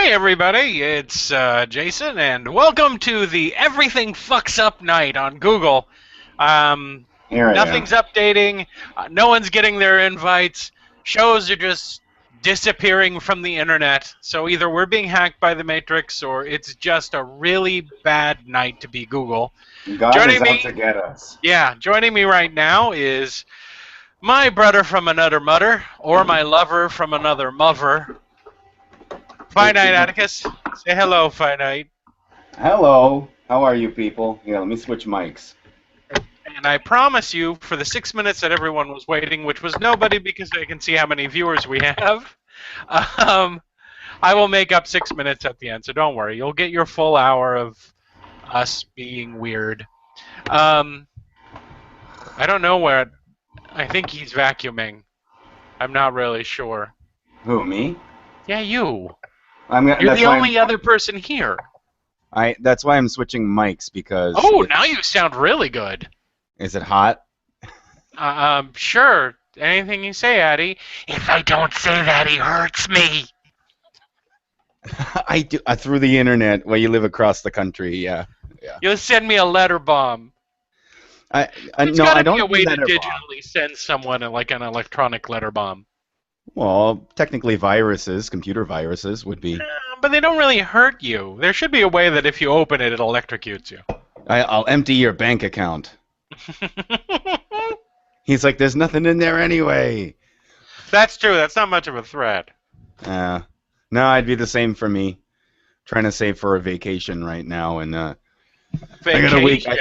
Hey everybody, it's Jason, and welcome to the Everything Fucks Up night on Google. Um, Here I am. Nothing's updating, no one's getting their invites, shows are just disappearing from the internet, so either we're being hacked by the Matrix or it's just a really bad night to be Google. God is Joining out me, to get us. joining me right now is my brother from another mother, or my lover from another mother, Finite Atticus. Say hello, Finite. Hello. How are you people? Here, let me switch mics. And I promise you, for the 6 minutes that everyone was waiting, which was nobody because I can see how many viewers we have, um, I will make up 6 minutes at the end, so don't worry. You'll get your full hour of us being weird. Um, I don't know where. I think he's vacuuming. I'm not really sure. Who, me? Yeah, you. I'm gonna, You're that's the why I'm only other person here. that's why I'm switching mics because Oh, now you sound really good. is it hot? Sure. Anything you say, Addie. If I don't say that, he hurts me. I do through the internet. Well, you live across the country, yeah. Yeah. You'll send me a letter bomb. I, There's no, got I to be a don't do way to letter bomb. digitally send someone like an electronic letter bomb. Well, technically viruses, computer viruses would be. But they don't really hurt you. There should be a way that if you open it, it electrocutes you. I'll empty your bank account. He's like, there's nothing in there anyway. That's true. That's not much of a threat. No, I'd be the same for me. Trying to save for a vacation right now, and I got a week. Vacation.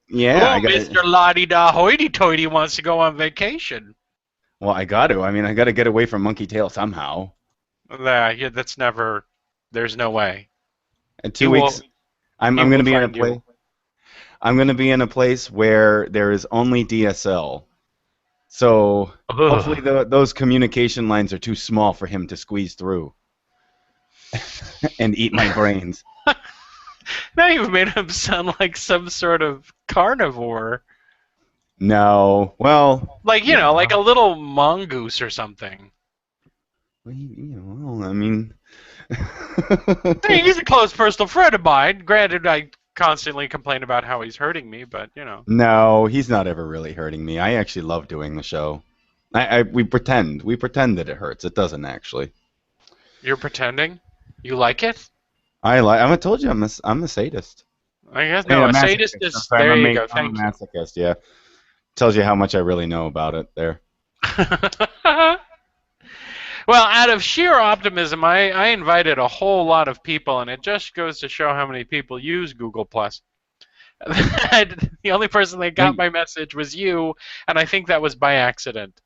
Yeah, Oh, I got. Mr. La-di-da hoity-toity wants to go on vacation. Well, I got to. I mean, I got to get away from Monkey Tail somehow. Yeah, that's never. There's no way. In He 2 weeks, will. I'm He going will to be in a find place. you. I'm going to be in a place where there is only DSL. So hopefully Ugh. those communication lines are too small for him to squeeze through and eat my brains. Now you've made him sound like some sort of carnivore. No, well, Like, yeah. like a little mongoose or something. Well, I mean, Hey, he's a close personal friend of mine. Granted, I constantly complain about how he's hurting me, but. no, he's not ever really hurting me. I actually love doing the show. We pretend that it hurts. It doesn't actually. You're pretending? You like it? I told you I'm a sadist. I guess, I mean, no, a a sadist masochist. is, I'm there you a, go, I'm a thank masochist. Yeah, tells you how much I really know about it. There. you. Well, out of sheer optimism, I invited a whole lot of people, and it just goes to show how many people use Google+. The only person that got Like, my message was you, and I think that was by accident.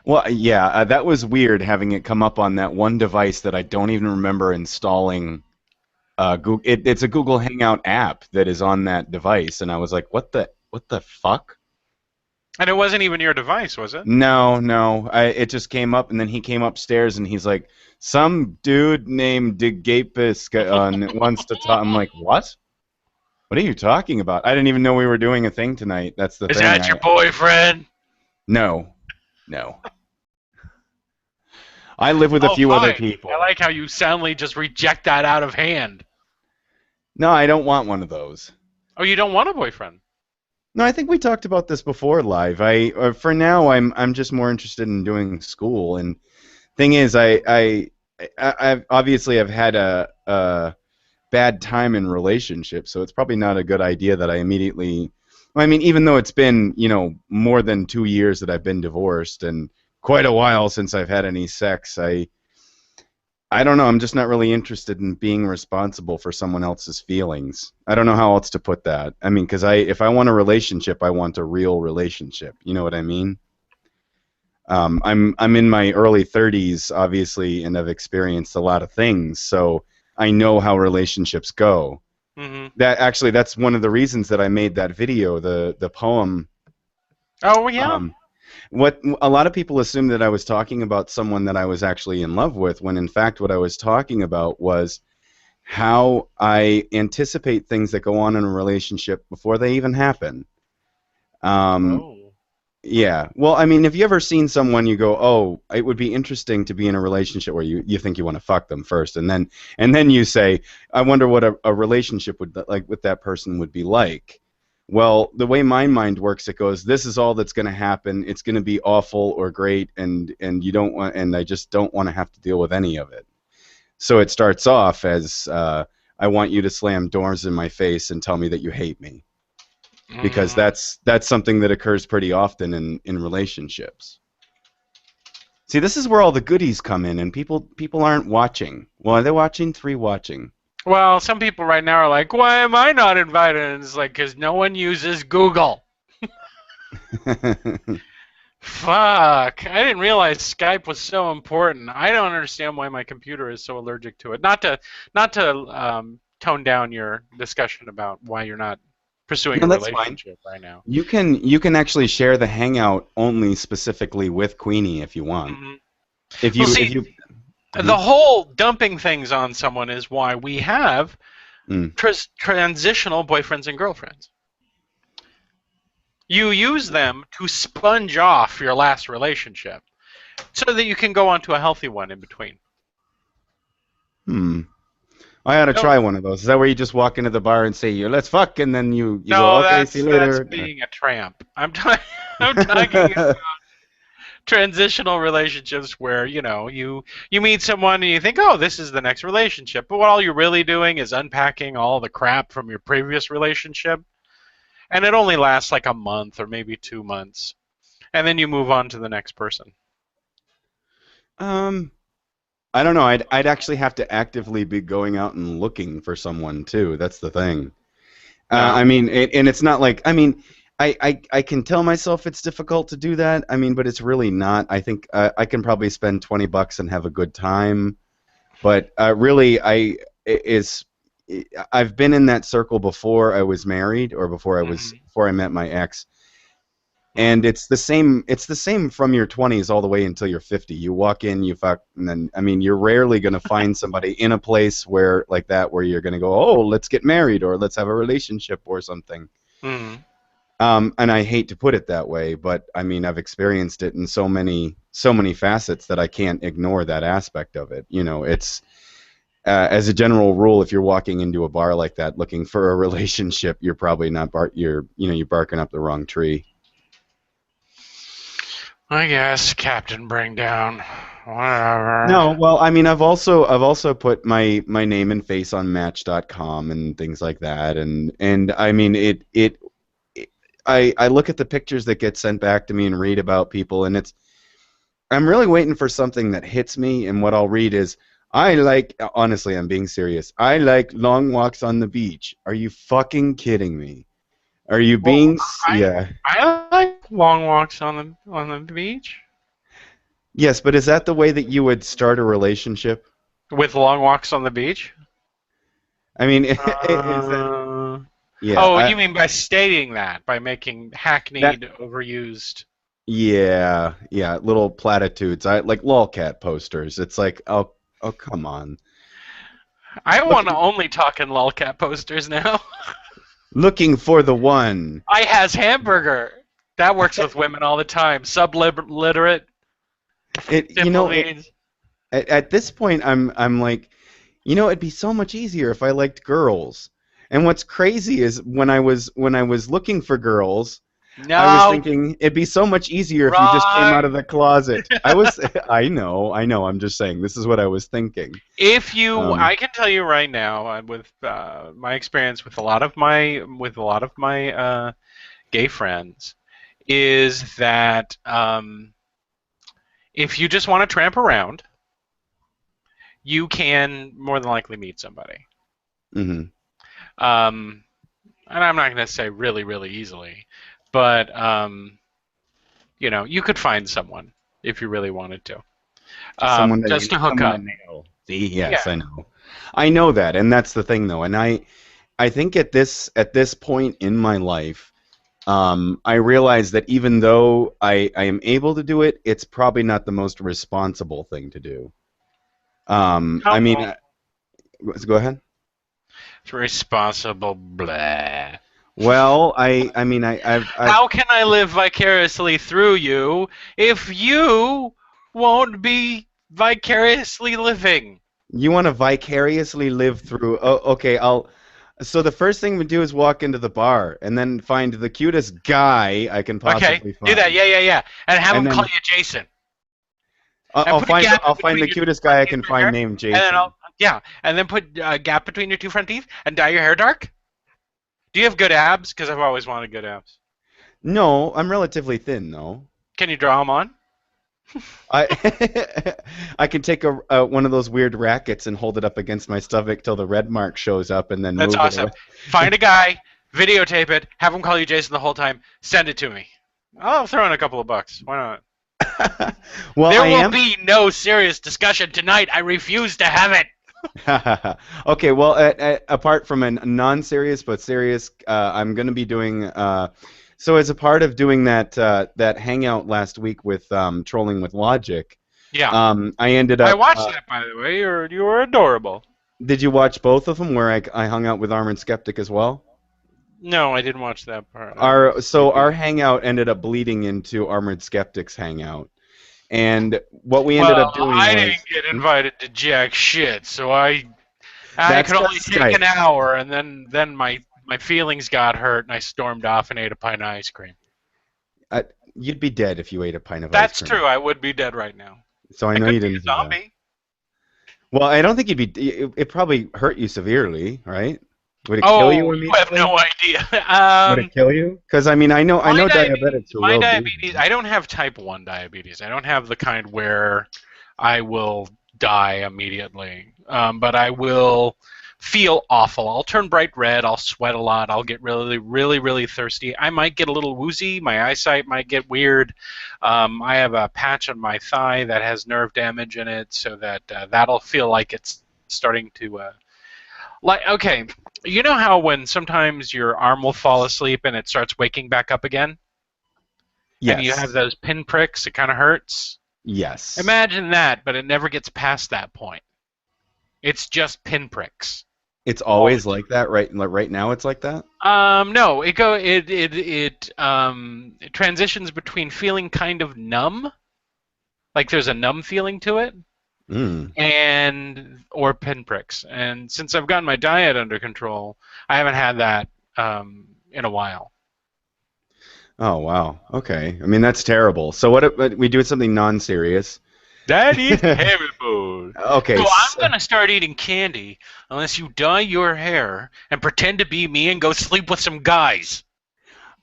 well, yeah, that was weird having it come up on that one device that I don't even remember installing. Google, it's a Google Hangout app that is on that device, and I was like, what the fuck? And it wasn't even your device, was it? No, no. It just came up, and then he came upstairs, and he's like, some dude named Digapis wants to talk. I'm like, what? What are you talking about? I didn't even know we were doing a thing tonight. That's the Is thing. that your boyfriend? No, no. I live with a Oh, few other fine. people. I like how you soundly just reject that out of hand. No, I don't want one of those. Oh, you don't want a boyfriend? No, I think we talked about this before live. For now, I'm just more interested in doing school. And thing is, I've obviously I've had a bad time in relationships, so it's probably not a good idea that I immediately. I mean, even though it's been more than 2 years that I've been divorced and quite a while since I've had any sex, I don't know. I'm just not really interested in being responsible for someone else's feelings. I don't know how else to put that. I mean, because if I want a relationship, I want a real relationship. You know what I mean? I'm in my early 30s, obviously, and I've experienced a lot of things, so I know how relationships go. Mm-hmm. That's one of the reasons that I made that video, the poem. Oh, yeah. What a lot of people assume that I was talking about someone that I was actually in love with, when in fact what I was talking about was how I anticipate things that go on in a relationship before they even happen. Um, Oh. Yeah. Well, I mean, have you ever seen someone you go, "Oh, it would be interesting to be in a relationship where you think you want to fuck them first, and then you say, I wonder what a relationship would like with that person would be like." Well, the way my mind works, it goes, "This is all that's going to happen. It's going to be awful or great, and you don't want, and I just don't want to have to deal with any of it." So it starts off as, "I want you to slam doors in my face and tell me that you hate me." Because Mm. that's something that occurs pretty often in relationships. See, this is where all the goodies come in, and people aren't watching. Well, are they watching? Three watching. Well, some people right now are like, why am I not invited? And it's like, because no one uses Google. Fuck. I didn't realize Skype was so important. I don't understand why my computer is so allergic to it. Not to tone down your discussion about why you're not pursuing a No, that's fine. relationship right now. You can actually share the Hangout only specifically with Queenie if you want. Hmm. If Well, you if see, you. the Mhm. whole dumping things on someone is why we have Mm. transitional boyfriends and girlfriends. You use them to sponge off your last relationship so that you can go on to a healthy one in between. Hmm. I ought to No, try one of those. Is that where you just walk into the bar and say, "You let's fuck," and then you go, no, "Okay, see you that's later." being a tramp. I'm talking transitional relationships where you meet someone and you think, oh, this is the next relationship, but what all you're really doing is unpacking all the crap from your previous relationship, and it only lasts like a month or maybe 2 months, and then you move on to the next person. um, I don't know. I'd actually have to actively be going out and looking for someone too. That's the thing. No. I mean, and it's not like, I mean, I can tell myself it's difficult to do that. I mean, but it's really not. I think I can probably spend $20 and have a good time. But really, is I've been in that circle before I was married or Mm-hmm. before I met my ex, and Mm-hmm. it's the same from your 20s all the way until you're 50. You walk in, you fuck, and then I mean you're rarely going to find somebody in a place where like that where you're going to go, oh, let's get married or let's have a relationship or something. Mm-hmm. And I hate to put it that way, but I mean I've experienced it in so many facets that I can't ignore that aspect of it. It's as a general rule, if you're walking into a bar like that looking for a relationship, you're probably not you're barking up the wrong tree. I guess Captain Bring Down. Whatever. No, well, I mean, I've also put my name and face on Match.com and things like that, and I mean, it I look at the pictures that get sent back to me and read about people, and I'm really waiting for something that hits me, and what I'll read is, honestly, I'm being serious. I like long walks on the beach. Are you fucking kidding me? Are you Well, I yeah. I like long walks on the beach Yes, but is that the way that you would start a relationship? with long walks on the beach. I mean, is that Uh, yeah, oh, you mean by stating that, by making that hackneyed, overused. yeah, little platitudes. I like lolcat posters. It's like, oh, come on. I want to Looking only talk in lolcat posters now. looking for the one. I has hamburger. That works with women all the time. Subliterate, It you simple know, needs. at this point I'm like, it'd be so much easier if I liked girls. And what's crazy is when I was looking for girls, I was No, thinking it'd be so much easier if you just came out wrong. of the closet. I know. I'm just saying this is what I was thinking. If you, Um, I can tell you right now, with my experience with a lot of my gay friends, is that if you just want to tramp around, you can more than likely meet somebody. mhm. Um, and I'm not going to say really, really easily, but you could find someone if you really wanted to, just to hook Someone to up. nail. See, Yeah. yes, I know that, and that's the thing though, and I think at this point in my life, I realize that even though I am able to do it, it's probably not the most responsible thing to do. I mean, Oh, go ahead. it's responsible. Blah. Well, I mean, I've How can I live vicariously through you if you won't be vicariously living? you want to vicariously live through. Oh, okay, I'll. So the first thing we do is walk into the bar and then find the cutest guy I can Okay, possibly do that. find, Yeah, yeah, yeah. And have and him call then you Jason. And put a gap in I'll find between the your two cutest front guy I teeth can right there. find named And then Jason. and then put a gap between your two front teeth and dye your hair dark. Do you have good abs? Because I've always wanted good abs. No, I'm relatively thin though. Can you draw them on? I I can take one of those weird rackets and hold it up against my stomach till the red mark shows up, and then That's move it awesome. away. Find a guy, videotape it, have him call you Jason the whole time, send it to me. I'll throw in a couple of bucks. Why not? Well, There I will am. be no serious discussion tonight. I refuse to have it. Okay, well, apart from a non-serious but serious, I'm going to be doing. So as a part of doing that hangout last week with trolling with Logic, Yeah. I ended I up. watched that, by the way. You were adorable. Did you watch both of them? Where I hung out with Armored Skeptic as well. No, I didn't watch that part. I was Our sleepy. hangout ended up bleeding into Armored Skeptic's hangout, and what we ended Well, up doing I didn't was. get invited to jack shit, so I That's could only just take Skype. an hour, and then my feelings got hurt, and I stormed off and ate a pint of ice cream. Uh, you'd be dead if you ate a pint of ice That's cream. true. I would be dead right now. So I I know could you be a didn't do that. zombie. Well, I don't think you'd be. It probably hurt you severely, right? Would it kill Oh, you you have immediately? no idea. Would it kill you? Because I mean, I My know diabetes, diabetics are my real douches. diabetes. I don't have type 1 diabetes. I don't have the kind where I will die immediately. But I will feel awful. I'll turn bright red. I'll sweat a lot. I'll get really, really, really thirsty. I might get a little woozy. My eyesight might get weird. I have a patch on my thigh that has nerve damage in it, so that that'll feel like it's starting to okay, you know how when sometimes your arm will fall asleep and it starts waking back up again, and you have Yes. those pinpricks, it kind of hurts? Yes. Imagine that, but it never gets past that point. It's just pinpricks. It's All the always like that, right? Like right now, it's like that. No, it transitions between feeling kind of numb, like there's a numb feeling to it, Mm. and or pinpricks. And since I've gotten my diet under control, I haven't had that in a while. Oh wow. Okay. I mean, that's terrible. So what if we do something non-serious? That is terrible. So Okay. I'm gonna start eating candy unless you dye your hair and pretend to be me and go sleep with some guys.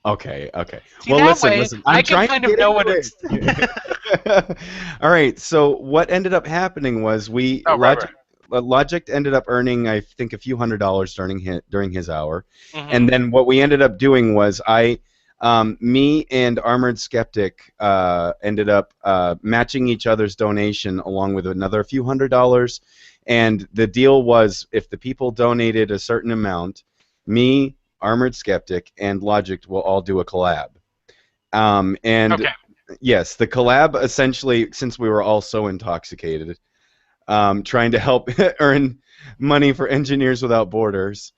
Okay. Okay. See, Well, that listen, way listen. I I'm can trying to kind of get know into what it's. it. All right. So what ended up happening was Oh, right, right. Logic ended up earning, I think, a few $100s during his hour, and Mm-hmm. then what we ended up doing was me and Armored Skeptic ended up matching each other's donation along with another few $100s, and the deal was if the people donated a certain amount, me, Armored Skeptic, and Logic will all do a collab. And Okay. yes, the collab essentially, since we were all so intoxicated, trying to help earn money for Engineers Without Borders.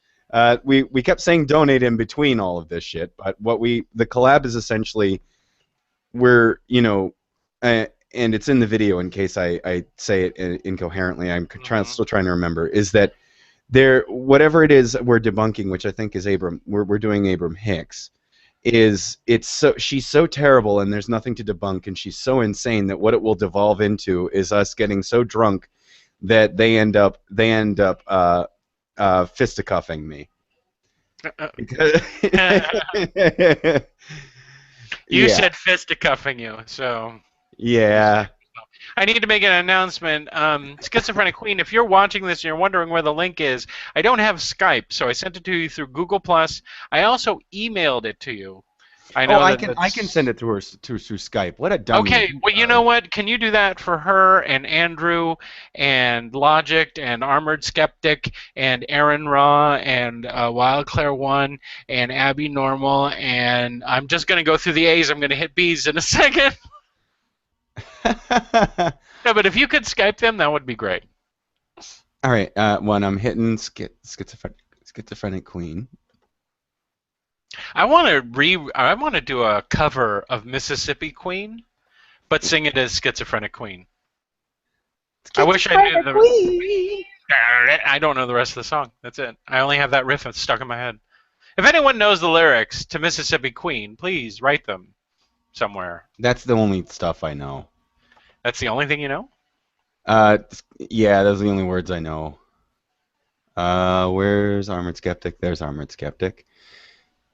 We kept saying donate in between all of this shit, but the collab is essentially we're and it's in the video in case I say it incoherently. Mm-hmm. Still trying to remember is that there whatever it is we're debunking, which I think is Abram. We're doing Abram Hicks. She's so terrible and there's nothing to debunk and she's so insane that what it will devolve into is us getting so drunk that they end up fisticuffing me. Because You yeah, said fisticuffing you, so yeah. I need to make an announcement. Schizophrenic Queen, if you're watching this and you're wondering where the link is, I don't have Skype, so I sent it to you through Google Plus. I also emailed it to you. I Oh, know that I can that's send it to her through Skype. What a dummy okay. you Well, you are. know what? Can you do that for her and Andrew and Logic and Armored Skeptic and Aaron Raw and Wildclair One and Abby Normal and I'm just gonna go through the A's. I'm gonna hit B's in a second. No, but if you could Skype them, that would be great. All right, when I'm hitting schizophrenic queen. I want to do a cover of Mississippi Queen, but sing it as Schizophrenic Queen. I wish I knew Schizophrenic the. queen. I don't know the rest of the song. That's it. I only have that riff stuck in my head. If anyone knows the lyrics to Mississippi Queen, please write them somewhere. That's the only stuff I know. That's the only thing you know? Uh, yeah, those are the only words I know. Where's Armored Skeptic? There's Armored Skeptic.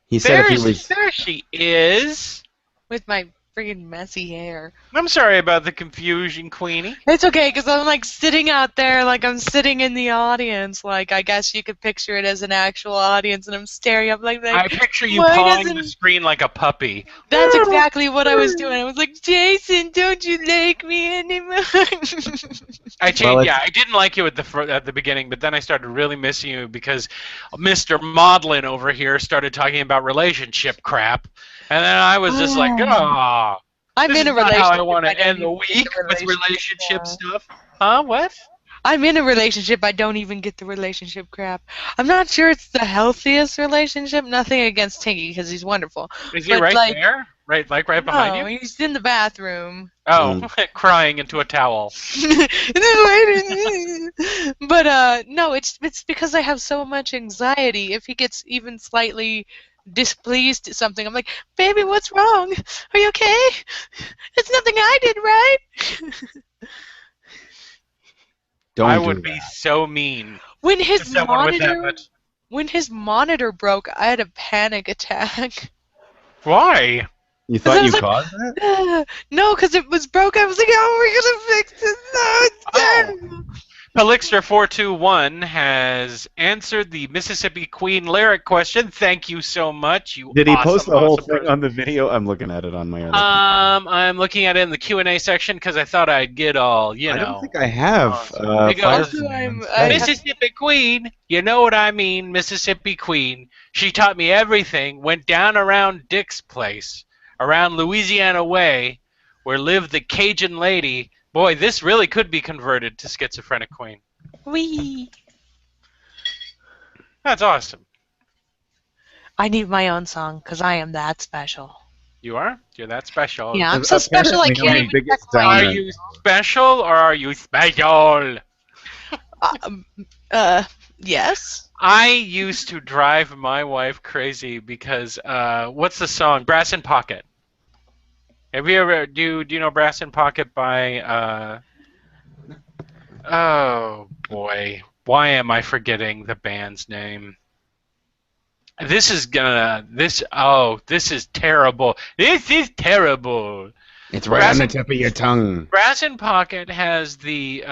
He said if he was. There she is. With my friggin' messy hair. I'm sorry about the confusion, Queenie. It's okay, because I'm like sitting out there, like I'm sitting in the audience. Like, I guess you could picture it as an actual audience, and I'm staring up like that. I picture you why pawing doesn't- the screen like a puppy. That's exactly what I was doing. I was like, Jason, don't you like me anymore? I changed. Well, Yeah, I didn't like you at the beginning, but then I started really missing you because Mr. Maudlin over here started talking about relationship crap, and then I was just like, oh, I'm this in is a not relationship. how I want I to don't end the even week get the with relationship crap. stuff. Huh? What? I'm in a relationship. I don't even get the relationship crap. I'm not sure it's the healthiest relationship. Nothing against Tinky because he's wonderful. Is he But, right like, there? Right behind No, you? he's in the bathroom. Oh, crying into a towel. But no, it's because I have so much anxiety. If he gets even slightly displeased at something, I'm like, baby, what's wrong? Are you okay? It's nothing I did, right? Don't I do would be that. so mean When to his someone with that monitor much. when his monitor broke, I had a panic attack. Why? You 'Cause I thought was you like, caused that? no, because it was broke. I was like, how are we gonna fix it? No, it's Oh. terrible. Pelixter421 has answered the Mississippi Queen lyric question. Thank you so much, you Did he awesome, post the whole awesome thing person. on the video? I'm looking at it on my other. I'm looking at it in the Q&A section because I thought I'd get all, I don't think I have. It goes, Also, Firefly on I Skype. have- Mississippi Queen, you know what I mean, Mississippi Queen. She taught me everything, went down around Dick's place, around Louisiana Way, where lived the Cajun lady. Boy, this really could be converted to Schizophrenic Queen. Wee. That's awesome. I need my own song because I am that special. You are? You're that special. Yeah, I'm so special I Apparently can't I'm even the biggest check my- Are downer. you special or are you special? Yes. I used to drive my wife crazy because what's the song? Brass in Pocket. Have you ever do you know Brass in Pocket by oh boy. Why am I forgetting the band's name? This is terrible. This is terrible. It's right on the tip of your tongue. Brass in Pocket has the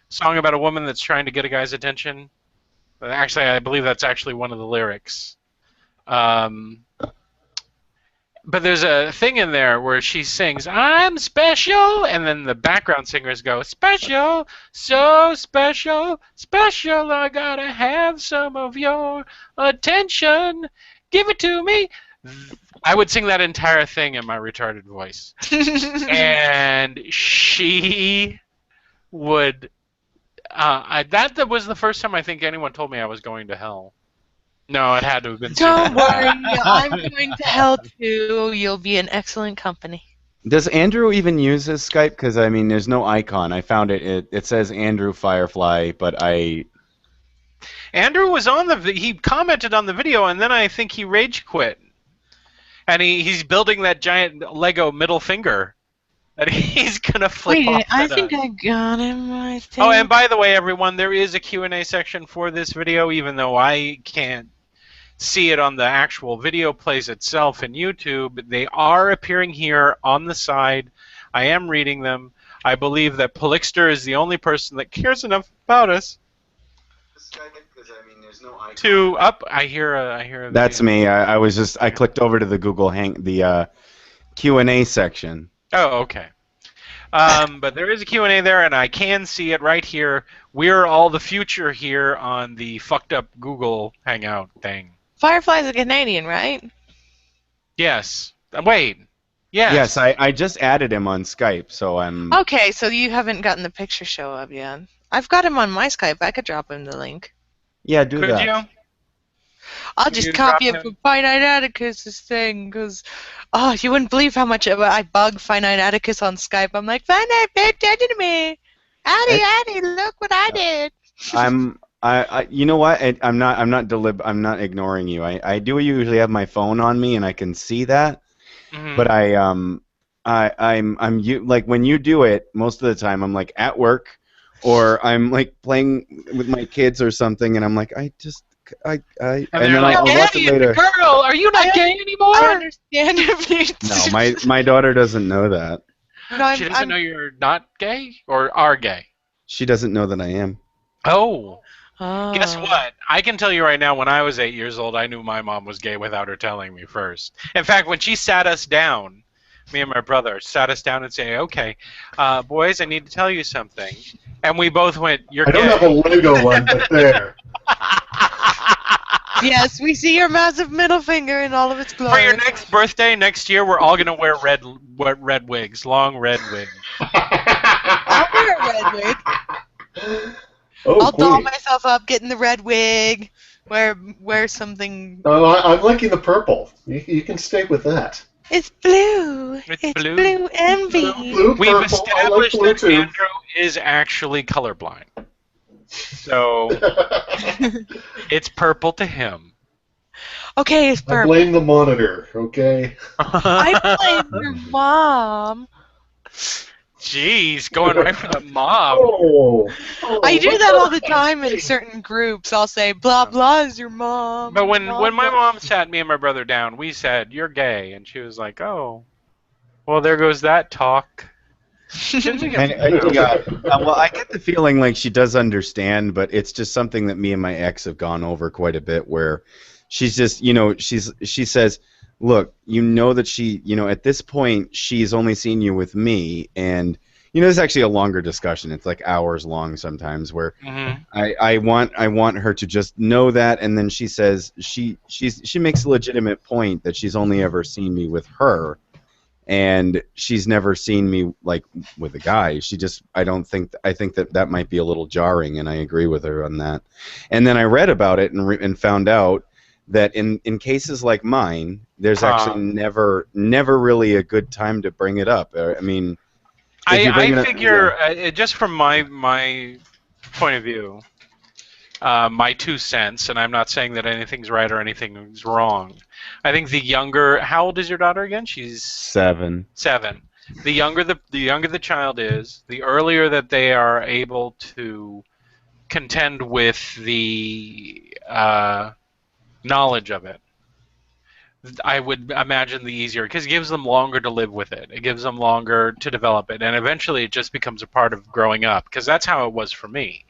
song about a woman that's trying to get a guy's attention. Actually, I believe that's actually one of the lyrics. But there's a thing in there where she sings, "I'm special," and then the background singers go, "Special, so special, special, I gotta have some of your attention. Give it to me." I would sing that entire thing in my retarded voice. And she would... that was the first time I think anyone told me I was going to hell. No, it had to have been Don't super bad. worry, I'm going to hell too. You'll be in excellent company. Does Andrew even use his Skype? Because I mean, there's no icon. I found it. It says Andrew Firefly, but I. Andrew was on he commented on the video, and then I think he rage quit. And he's building that giant Lego middle finger that he's gonna flip off. I think I got him. I think. Oh, and by the way, everyone, there is a Q&A section for this video, even though I can't see it on the actual video plays itself in YouTube. They are appearing here on the side. I am reading them. I believe that Pelixter is the only person that cares enough about us to up. I hear a That's me. I clicked over to the Google Q&A section. Oh, okay. But there is a Q&A there, and I can see it right here. We're all the future here on the fucked up Google Hangout thing. Firefly's a Canadian, right? Yes. Wait. Yes. Yes, I just added him on Skype, so I'm. Okay, so you haven't gotten the picture show up yet. I've got him on my Skype. I could drop him the link. Yeah, do Could that. you? I'll You just drop copy it him. from Finite Atticus's thing, because, oh, you wouldn't believe how much I bug Finite Atticus on Skype. I'm like, Finite, pay attention to me. Addie, It's, Addie, look what I did. you know what? I'm not ignoring you. I do usually have my phone on me and I can see that, Hmm. but like when you do it, most of the time I'm like at work or I'm like playing with my kids or something, and I'm like, And and they're then like, I'll watch it Daddy, it's a later. girl. Are you not gay I anymore? understand if No, it's... my daughter doesn't know that. No, She doesn't know you're not gay or are gay. She doesn't know that I am. Oh. Guess Oh. what? I can tell you right now, when I was 8 years old, I knew my mom was gay without her telling me first. In fact, when she sat us down, me and my brother sat us down and say, okay, boys, I need to tell you something. And we both went, you're I don't have a gay. Lego one, but there. Yes, we see your massive middle finger in all of its glory. For your next birthday next year, we're all going to wear red wigs, long red wigs. I'll wear a red wig. Oh, I'll doll please. myself up, get in the red wig, wear something. No, I'm liking the purple. You can stay with that. It's blue. It's blue. envy. Blue, We've purple, I like established blue that too. Andrew is actually colorblind. So it's purple to him. Okay, it's I purple. blame the monitor, okay? I blame your mom. Jeez, going right for the mob. I do that all the time in certain groups. I'll say, blah, blah is your mom. But when blah, my blah. mom sat me and my brother down, we said, you're gay. And she was like, oh, well, there goes that talk. Well, I get the feeling like she does understand, but it's just something that me and my ex have gone over quite a bit, where she's just, she says, look, that she, at this point, she's only seen you with me, and, it's actually a longer discussion. It's like hours long sometimes, where Mhm. I want her to just know that, and then she says, she makes a legitimate point that she's only ever seen me with her, and she's never seen me like with a guy. I think that might be a little jarring, and I agree with her on that. And then I read about it and found out that in cases like mine, there's actually never really a good time to bring it up. I mean, if you bring I it up, figure, just from my point of view, my 2 cents, and I'm not saying that anything's right or anything's wrong. I think the younger, how old is your daughter again? She's 7. 7. The younger the child is, the earlier that they are able to contend with the knowledge of it, I would imagine the easier, because it gives them longer to live with it. It gives them longer to develop it, and eventually it just becomes a part of growing up. Because that's how it was for me.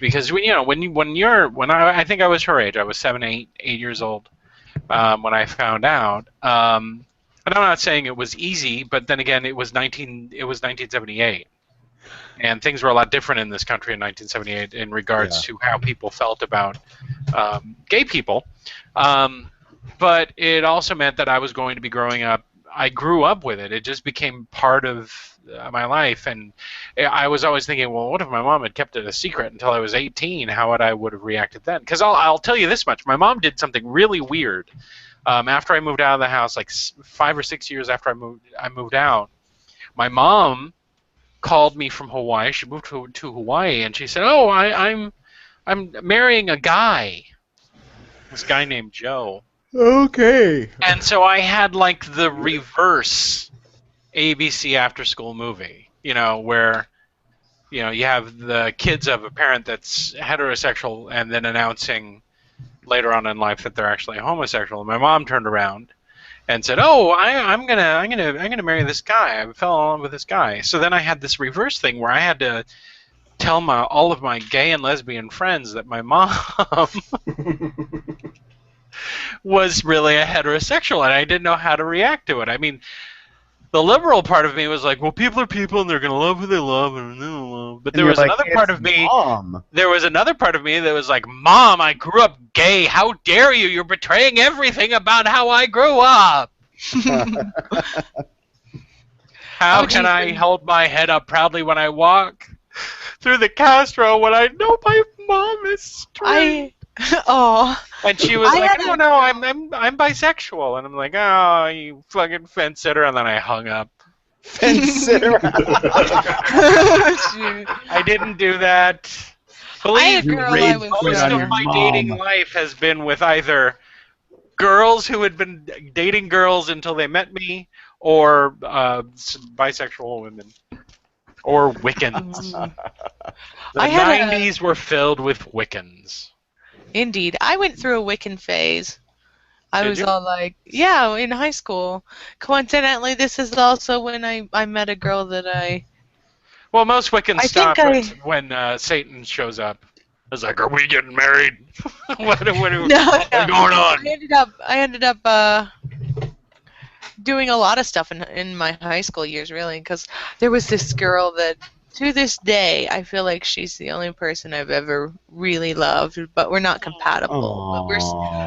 Because when I think I was her age, I was 7, 8 years old when I found out. And I'm not saying it was easy, but then again, it was 1978, and things were a lot different in this country in 1978 in regards to how people felt about gay people. But it also meant that I was going to be growing up. I grew up with it. It just became part of my life, and I was always thinking, well, what if my mom had kept it a secret until I was 18? How would I have reacted then? Because I'll tell you this much: my mom did something really weird after I moved out of the house, like 5 or 6 years after I moved out. My mom called me from Hawaii. She moved to Hawaii, and she said, "Oh, I'm marrying a guy. This guy named Joe." Okay. And so I had like the reverse ABC after school movie, where you have the kids of a parent that's heterosexual and then announcing later on in life that they're actually homosexual. And my mom turned around and said, "Oh, I'm gonna marry this guy. I fell in love with this guy." So then I had this reverse thing where I had to tell all of my gay and lesbian friends that my mom was really a heterosexual, and I didn't know how to react to it. I mean, the liberal part of me was like, well, people are people, and they're going to love who they love, and they don't love. But there was another part of me. Mom. There was another part of me that was like, Mom, I grew up gay. How dare you? You're betraying everything about how I grew up. How can I hold my head up proudly when I walk through the Castro when I know my mom is straight? And she was I like, had "Oh a no, girl- I'm bisexual." And I'm like, "Oh, you fucking fence sitter." And then I hung up. Fence sitter. Shoot. I didn't do that. I had Believe a You me, girl I rage was. quit most on of your my dating mom. life has been with either girls who had been dating girls until they met me, or bisexual women, or Wiccans. The I had a 90s were filled with Wiccans. indeed. I went through a Wiccan phase. I Did was you? all like, yeah, in high school. Coincidentally, this is also when I met a girl that Well, most Wiccans I think stop I when Satan shows up. It's like, are we getting married? What's no, going no. on? I ended up doing a lot of stuff in my high school years, really, because there was this girl that to this day I feel like she's the only person I've ever really loved, but we're not compatible.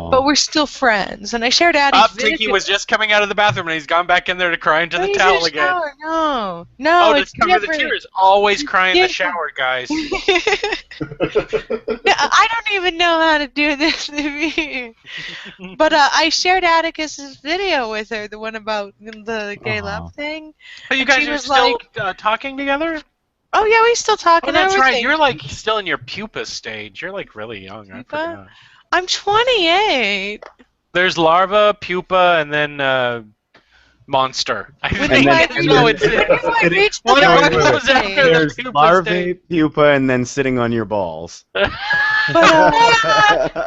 But we're still friends, and I shared Addie's Up, Tiki video. was just coming out of the bathroom and he's gone back in there to cry into Oh, the he's towel in the again. shower. No, Oh, it's just cover the different. tears. Always cry in the different. shower, guys. No, I don't even know how to do this. But I shared Atticus's video with her, the one about the gay love thing. But you And guys she are was still like- talking together? Oh yeah, we still talk Oh, and that's right. everything. You're like still in your pupa stage. You're like really young. I Pupa? forgot. I'm 28. There's larva, pupa, and then monster. I When think do I that's how it's. when do I reach the One No, of wait, them wait, goes pupa after stage? the There's pupa larvae, stage. pupa, and then sitting on your balls. But,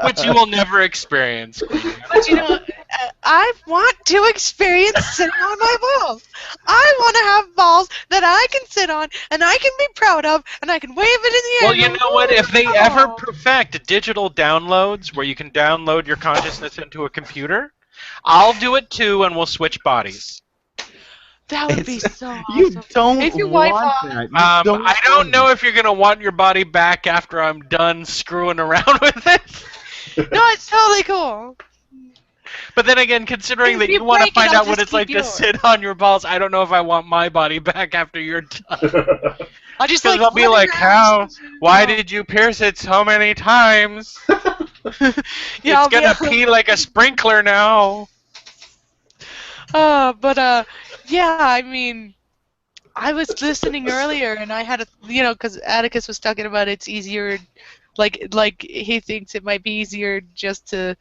Which you will never experience. but you know, I want to experience sitting on my balls. I want to have balls that I can sit on and I can be proud of and I can wave it in the air. Well, you and know go, what? If they "Whoa." ever perfect digital downloads where you can download your consciousness into a computer, I'll do it too, and we'll switch bodies. That would be so awesome. You don't If your wife want off- that. You I don't want know it. if you're gonna want your body back after I'm done screwing around with it. No, it's totally cool. But then again, considering If that you you want to break it, find I'll out what just it's like keep to yours. sit on your balls, I don't know if I want my body back after you're done. I just Because like they'll be run like, around. why did you pierce it so many times? Yeah, I'll It's be gonna like- pee like a sprinkler now. Yeah, I mean, I was listening earlier, and I had because Atticus was talking about it's easier, like he thinks it might be easier just to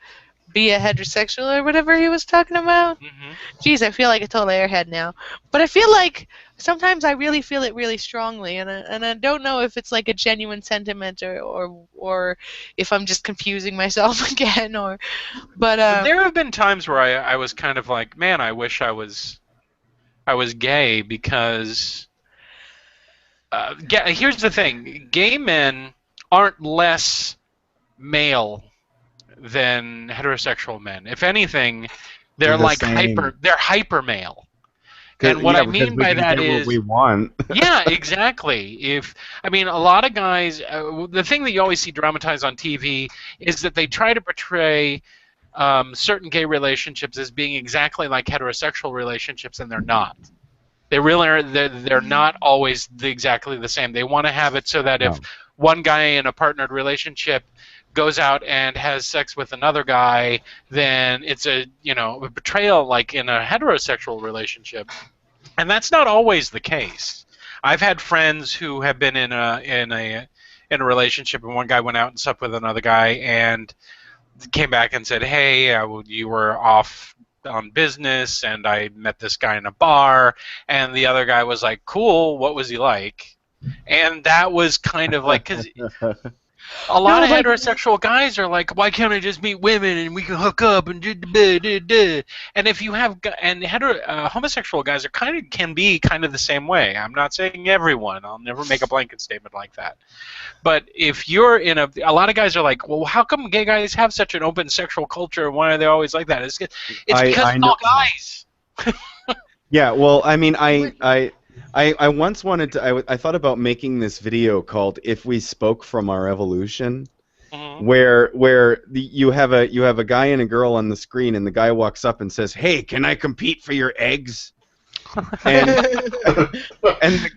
be a heterosexual or whatever he was talking about. Mm-hmm. Jeez, I feel like a total airhead now. But I feel like sometimes I really feel it really strongly, and I don't know if it's like a genuine sentiment or if I'm just confusing myself again but There have been times where I was kind of like, man, I wish I was gay because here's the thing: gay men aren't less male than heterosexual men. If anything, they're They're the like same. hyper male. And what I mean by that what is we want. yeah, exactly. A lot of guys, the thing that you always see dramatized on TV is that they try to portray certain gay relationships as being exactly like heterosexual relationships, and they're not. They really are. They're not always exactly the same. They want to have it so that if one guy in a partnered relationship goes out and has sex with another guy, then it's a betrayal like in a heterosexual relationship, and that's not always the case. I've had friends who have been in a relationship, and one guy went out and slept with another guy, and came back and said, "Hey, you were off on business, and I met this guy in a bar," and the other guy was like, "Cool, what was he like?" And that was kind of like because. A lot of heterosexual guys are like, why can't I just meet women and we can hook up and and if you have homosexual guys can be kind of the same way. I'm not saying everyone. I'll never make a blanket statement like that. But if you're in a lot of guys are like, well, how come gay guys have such an open sexual culture and why are they always like that? It's because it's all guys. Yeah, well, I mean, I once wanted to. I thought about making this video called "If We Spoke from Our Evolution," where you have a guy and a girl on the screen, and the guy walks up and says, "Hey, can I compete for your eggs?" And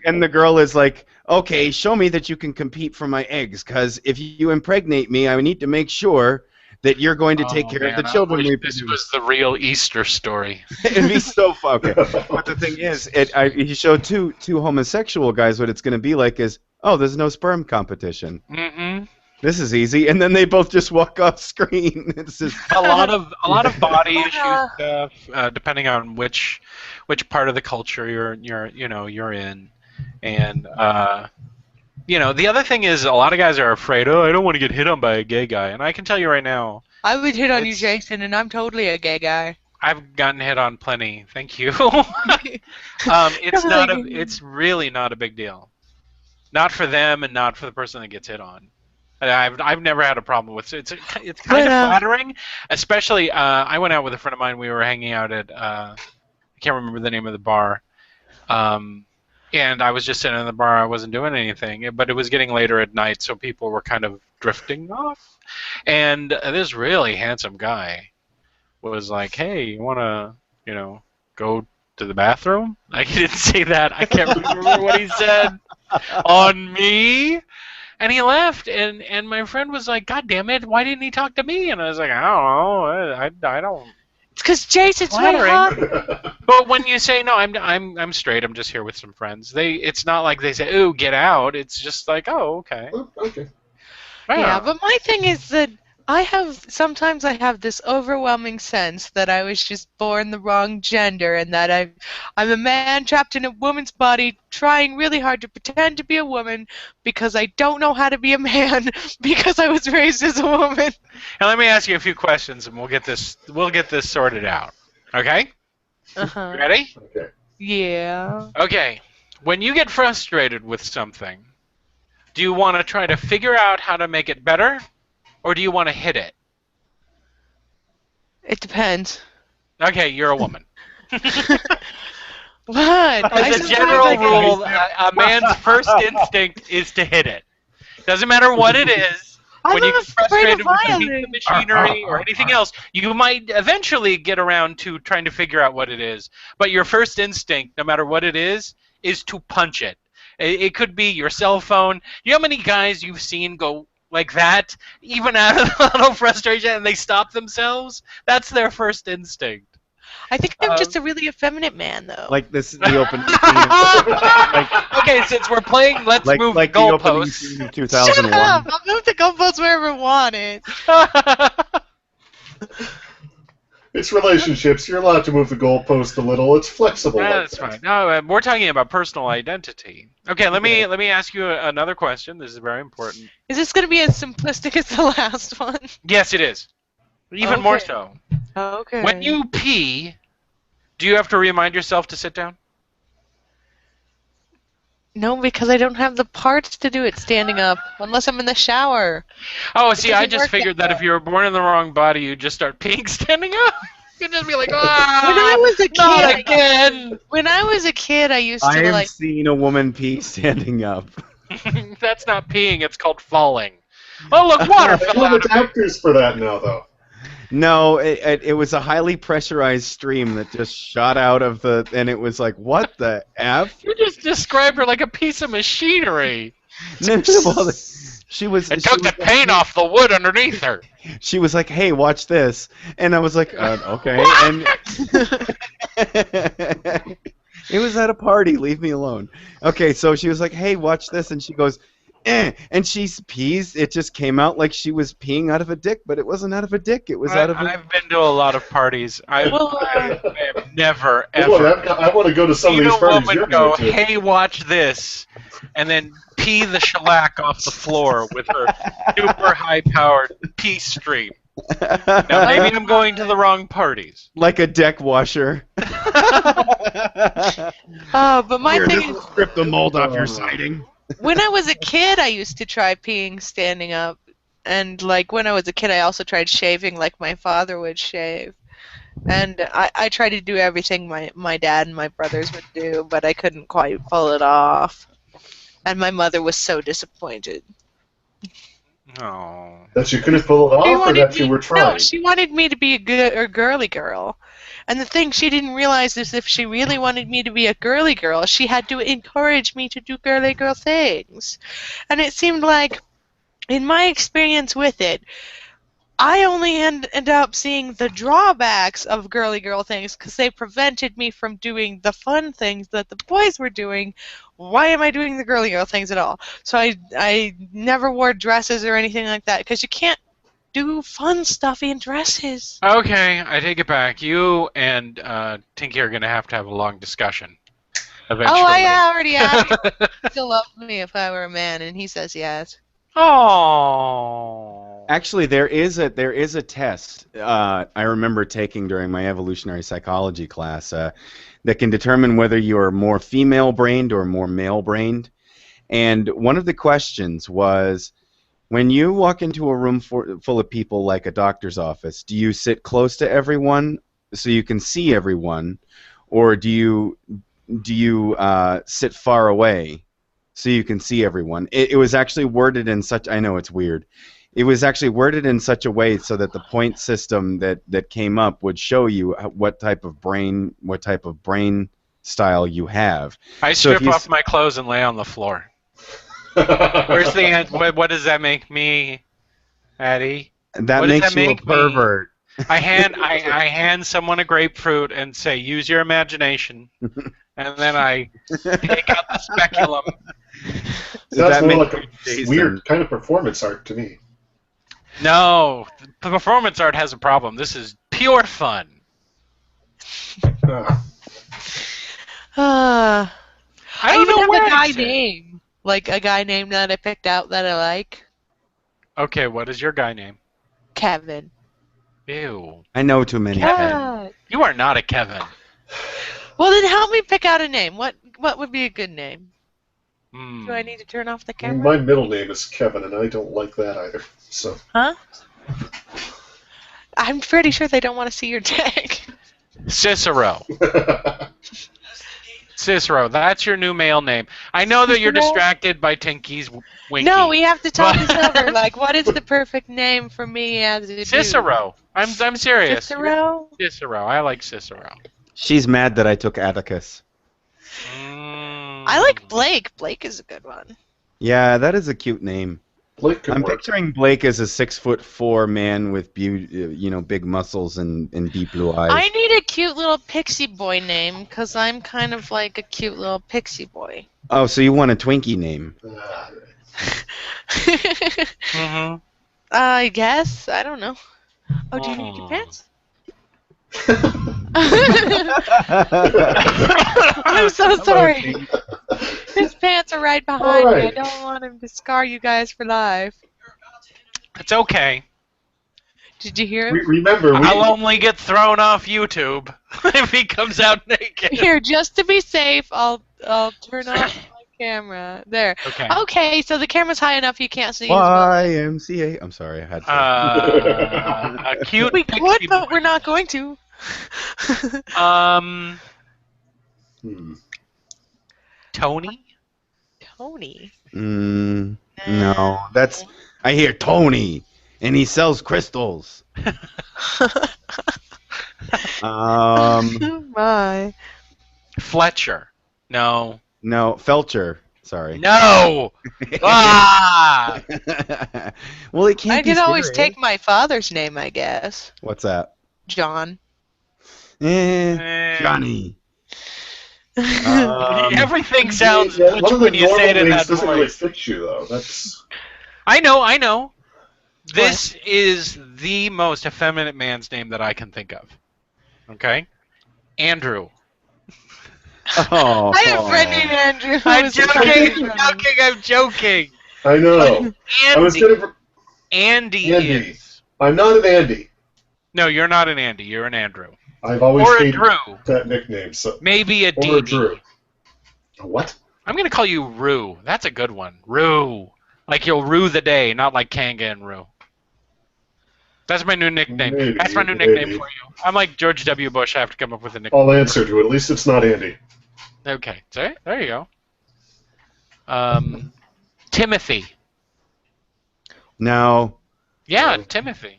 and the girl is like, "Okay, show me that you can compete for my eggs, because if you impregnate me, I need to make sure that you're going to take Oh, care of man, the I children wish we this produce. was the real Easter story. It'd be so fun. Okay. But the thing is, he showed two homosexual guys what it's going to be like is, oh, there's no sperm competition. Mm-hmm. This is easy, and then they both just walk off screen. It's just A lot of body issue Uh, stuff, depending on which part of the culture you're in, and the other thing is a lot of guys are afraid. Oh, I don't want to get hit on by a gay guy, and I can tell you right now, I would hit on you, It's- Jason, and I'm totally a gay guy. I've gotten hit on plenty. Thank you. It's really not a big deal. Not for them, and not for the person that gets hit on. I've never had a problem with it. It's kind of flattering, especially I went out with a friend of mine. We were hanging out at I can't remember the name of the bar, and I was just sitting in the bar. I wasn't doing anything, but it was getting later at night, so people were kind of drifting off. And this really handsome guy was like, "Hey, you want to go to the bathroom?" I didn't say that. I can't remember what he said on me. And he left, and my friend was like, "God damn it! Why didn't he talk to me?" And I was like, "I don't know. I don't." It's because Jason's way Flattering. hot. But when you say no, I'm straight. I'm just here with some friends. It's not like they say, "Ooh, get out." It's just like, "Oh, okay." Oh, okay. Yeah, but my thing is that sometimes I have this overwhelming sense that I was just born the wrong gender and that I'm a man trapped in a woman's body trying really hard to pretend to be a woman because I don't know how to be a man because I was raised as a woman. And let me ask you a few questions, and we'll get this sorted out. Okay? Uh-huh. You ready? Okay. Yeah. Okay. When you get frustrated with something, do you want to try to figure out how to make it better, or do you want to hit it? It depends. Okay, you're a woman. What? I As a sometimes general like- rule, a man's first instinct is to hit it. Doesn't matter what it is. I'm When you not get afraid frustrated of with a piece violence. of machinery or anything else, you might eventually get around to trying to figure out what it is. But your first instinct, no matter what it is to punch it. It could be your cell phone. You know how many guys you've seen go like that, even out of a little frustration, and they stop themselves? That's their first instinct. I think I'm just a really effeminate man, though. like this is the opening scene. Okay, since we're playing, let's move Like the the opening goalposts. scene of Shut 2001. up! I'll move the goalposts wherever I want it. It's relationships. You're allowed to move the goalpost a little. It's flexible. like That's that. fine. No, we're talking about personal identity. Okay, let me ask you another question. This is very important. Is this going to be as simplistic as the last one? Yes, it is. Even more Okay. so. Okay. When you pee, do you have to remind yourself to sit down? No, because I don't have the parts to do it standing up, unless I'm in the shower. Oh, see, I doesn't just work figured that that if you were born in the wrong body, you'd just start peeing standing up. You'd just be like, ah, When I was a not kid, again. When I was a kid, I used I to have like. seen a woman pee standing up. That's not peeing. It's called falling. Oh, look, water They fell have out of it. adapters for that now, though. No, it was a highly pressurized stream that just shot out of the, and it was like, what the F? You just described her like a piece of machinery. No, well, she was. It she took was the paint off the wood underneath her. She was like, "Hey, watch this," and I was like, "Okay." And it was at a party. Leave me alone. Okay, so she was like, "Hey, watch this," and she goes, "Eh," and she pees. It just came out like she was peeing out of a dick, but it wasn't out of a dick. It was out of. I've been to a lot of parties. I have never, Boy, ever I want to go to some of seen these a parties woman you're go, going to. "Hey, watch this," and then pee the shellac off the floor with her super high-powered pee stream. Now, maybe I'm going to the wrong parties. Like a deck washer. But my Here, thing this is, will strip the mold off your siding. when I was a kid, I used to try peeing standing up, and like when I was a kid, I also tried shaving like my father would shave. And I tried to do everything my dad and my brothers would do, but I couldn't quite pull it off. And my mother was so disappointed. Oh. That you couldn't pull it off, or that you were trying? No, she wanted me to be a good or girly girl. And the thing she didn't realize is if she really wanted me to be a girly girl, she had to encourage me to do girly girl things. And it seemed like, in my experience with it, I only end up seeing the drawbacks of girly girl things because they prevented me from doing the fun things that the boys were doing. Why am I doing the girly girl things at all? So I never wore dresses or anything like that because you can't do fun stuff in dresses. Okay, I take it back. You and Tinky are going to have a long discussion eventually. Oh, I already asked him if he still loved me if I were a man, and he says yes. Oh. Actually, there is a test I remember taking during my evolutionary psychology class that can determine whether you are more female-brained or more male-brained. And one of the questions was, when you walk into a room full of people like a doctor's office, do you sit close to everyone so you can see everyone, or do you sit far away so you can see everyone? It was actually worded in such, I know it's weird, it was actually worded in such a way so that the point system that came up would show you what type of brain style you have. I So if strip you off my clothes and lay on the floor. Where's the answer? What does that make me, Addie? That What does makes that you make a pervert. I hand someone a grapefruit and say, use your imagination. And then I take out the speculum. Sounds more like you a Jason? weird kind of performance art to me. No, the performance art has a problem. This is pure fun. Ah. I don't even know have where a guy it's at. name. Like a guy name that I picked out that I like. Okay, what is your guy name? Kevin. Ew. I know too many. Kevin. God. You are not a Kevin. Well, then help me pick out a name. What would be a good name? Hmm. Do I need to turn off the camera? My middle name is Kevin, and I don't like that either. So. Huh? I'm pretty sure they don't want to see your dick. Cicero. Cicero, that's your new male name. I know that you're Cicero? distracted by Tinky's winky. No, we have to talk this over. Like, what is the perfect name for me as a dude? Cicero. I'm serious. Cicero? Cicero. I like Cicero. She's mad that I took Atticus. I like Blake. Blake is a good one. Yeah, that is a cute name. Blake could I'm work. picturing Blake as a 6'4" man with big muscles and deep blue eyes. I need a cute little pixie boy name because I'm kind of like a cute little pixie boy. Oh, so you want a Twinkie name? Ah, Mm-hmm. I guess. I don't know. Oh, do you need your pants? I'm so sorry. His pants are right behind me. I Alright. don't want him to scar you guys for life. It's okay. Did you hear him? Remember, I'll only get thrown off YouTube if he comes out naked. Here, just to be safe, I'll turn off my camera. There. Okay. Okay, so the camera's high enough you can't see his butt. YMCA. I'm sorry, I had to. A cute We pixie could, but boy. we're not going to. Tony? Tony. No, that's. I hear Tony, and he sells crystals. Oh my. Fletcher. No. No, Felcher. Sorry. No! Ah! Well, it can't I be could always serious. take my father's name, I guess. What's that? John. Johnny. Everything sounds yeah, Dutch one of the when you say it normal in names that doesn't really voice. fit you, though. That's I know. This is the most effeminate man's name that I can think of. Okay? Andrew. Oh. I have a friend named Andrew. I'm joking. I'm joking. I know. I was Andy. gonna. Andy Andy. is. I'm not an Andy. No, you're not an Andy. You're an Andrew. I've always Or a hated Drew. that nickname. So Maybe a or Dee a Drew. What? I'm going to call you Rue. That's a good one. Rue. Like you'll rue the day, not like Kanga and Rue. That's my new nickname. Maybe, That's my new nickname maybe. for you. I'm like George W. Bush. I have to come up with a nickname. I'll answer to it. At least it's not Andy. Okay. So, there you go. Timothy. No. Yeah, Timothy.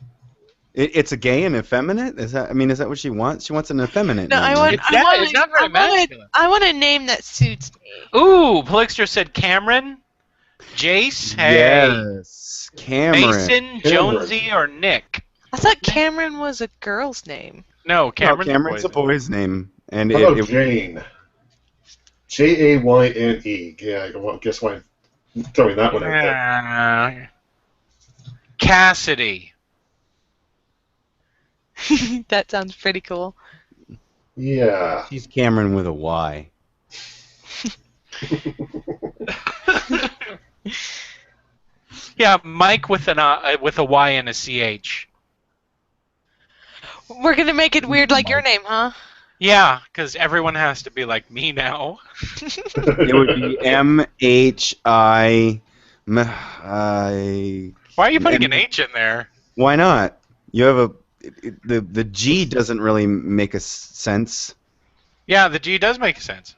It's a gay and effeminate? Is that what she wants? She wants an effeminate No, name, I right? want. It's not- it's not very masculine. I want a name that suits me. Ooh, Polixter said Cameron, Jace, hey, Yes. Cameron. Mason, Jonesy, or Nick. I thought Cameron was a girl's name. No, No, Cameron's, Cameron's a a boy's name. boy's name, and How about it Jane? Jayne. Yeah, well, guess why I'm throwing that one out there. Cassidy. That sounds pretty cool. Yeah. she's Cameron with a Y. Yeah, Mike with a Y and a CH. We're gonna make it weird like your name, huh? Yeah, because everyone has to be like me now. It would be MHI. Why are you putting an H in there? Why not? You have the G doesn't really make sense. Yeah, the G does make sense.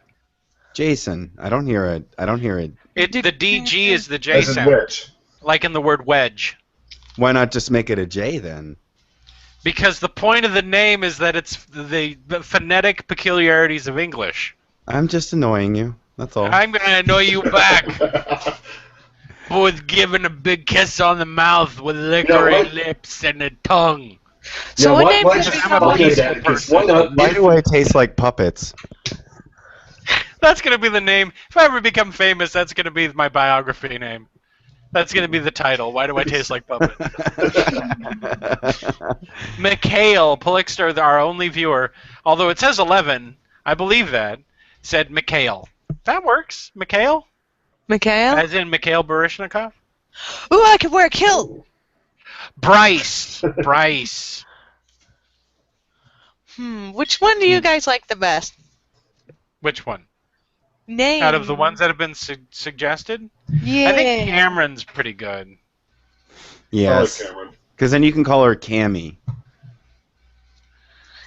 Jason, I don't hear it. The DG is the J As in sound, which? like in the word wedge. Why not just make it a J then? Because the point of the name is that it's the phonetic peculiarities of English. I'm just annoying you. That's all. I'm going to annoy you back with giving a big kiss on the mouth with licorice lips and a tongue. So what name why did just we I'm come a up with? peaceful that? 'Cause person. why not? Why do I taste like puppets? That's going to be the name. If I ever become famous, that's going to be my biography name. That's going to be the title. Why do I taste like puppet? Mikhail, Polixter, our only viewer, although it says 11, I believe that, said Mikhail. That works. Mikhail? Mikhail? As in Mikhail Baryshnikov? Ooh, I could wear a kilt! Bryce. Bryce. Which one do you guys like the best? Which one? Name. Out of the ones that have been suggested? Yeah. I think Cameron's pretty good. Yes. I like Cameron. Because then you can call her Cammy.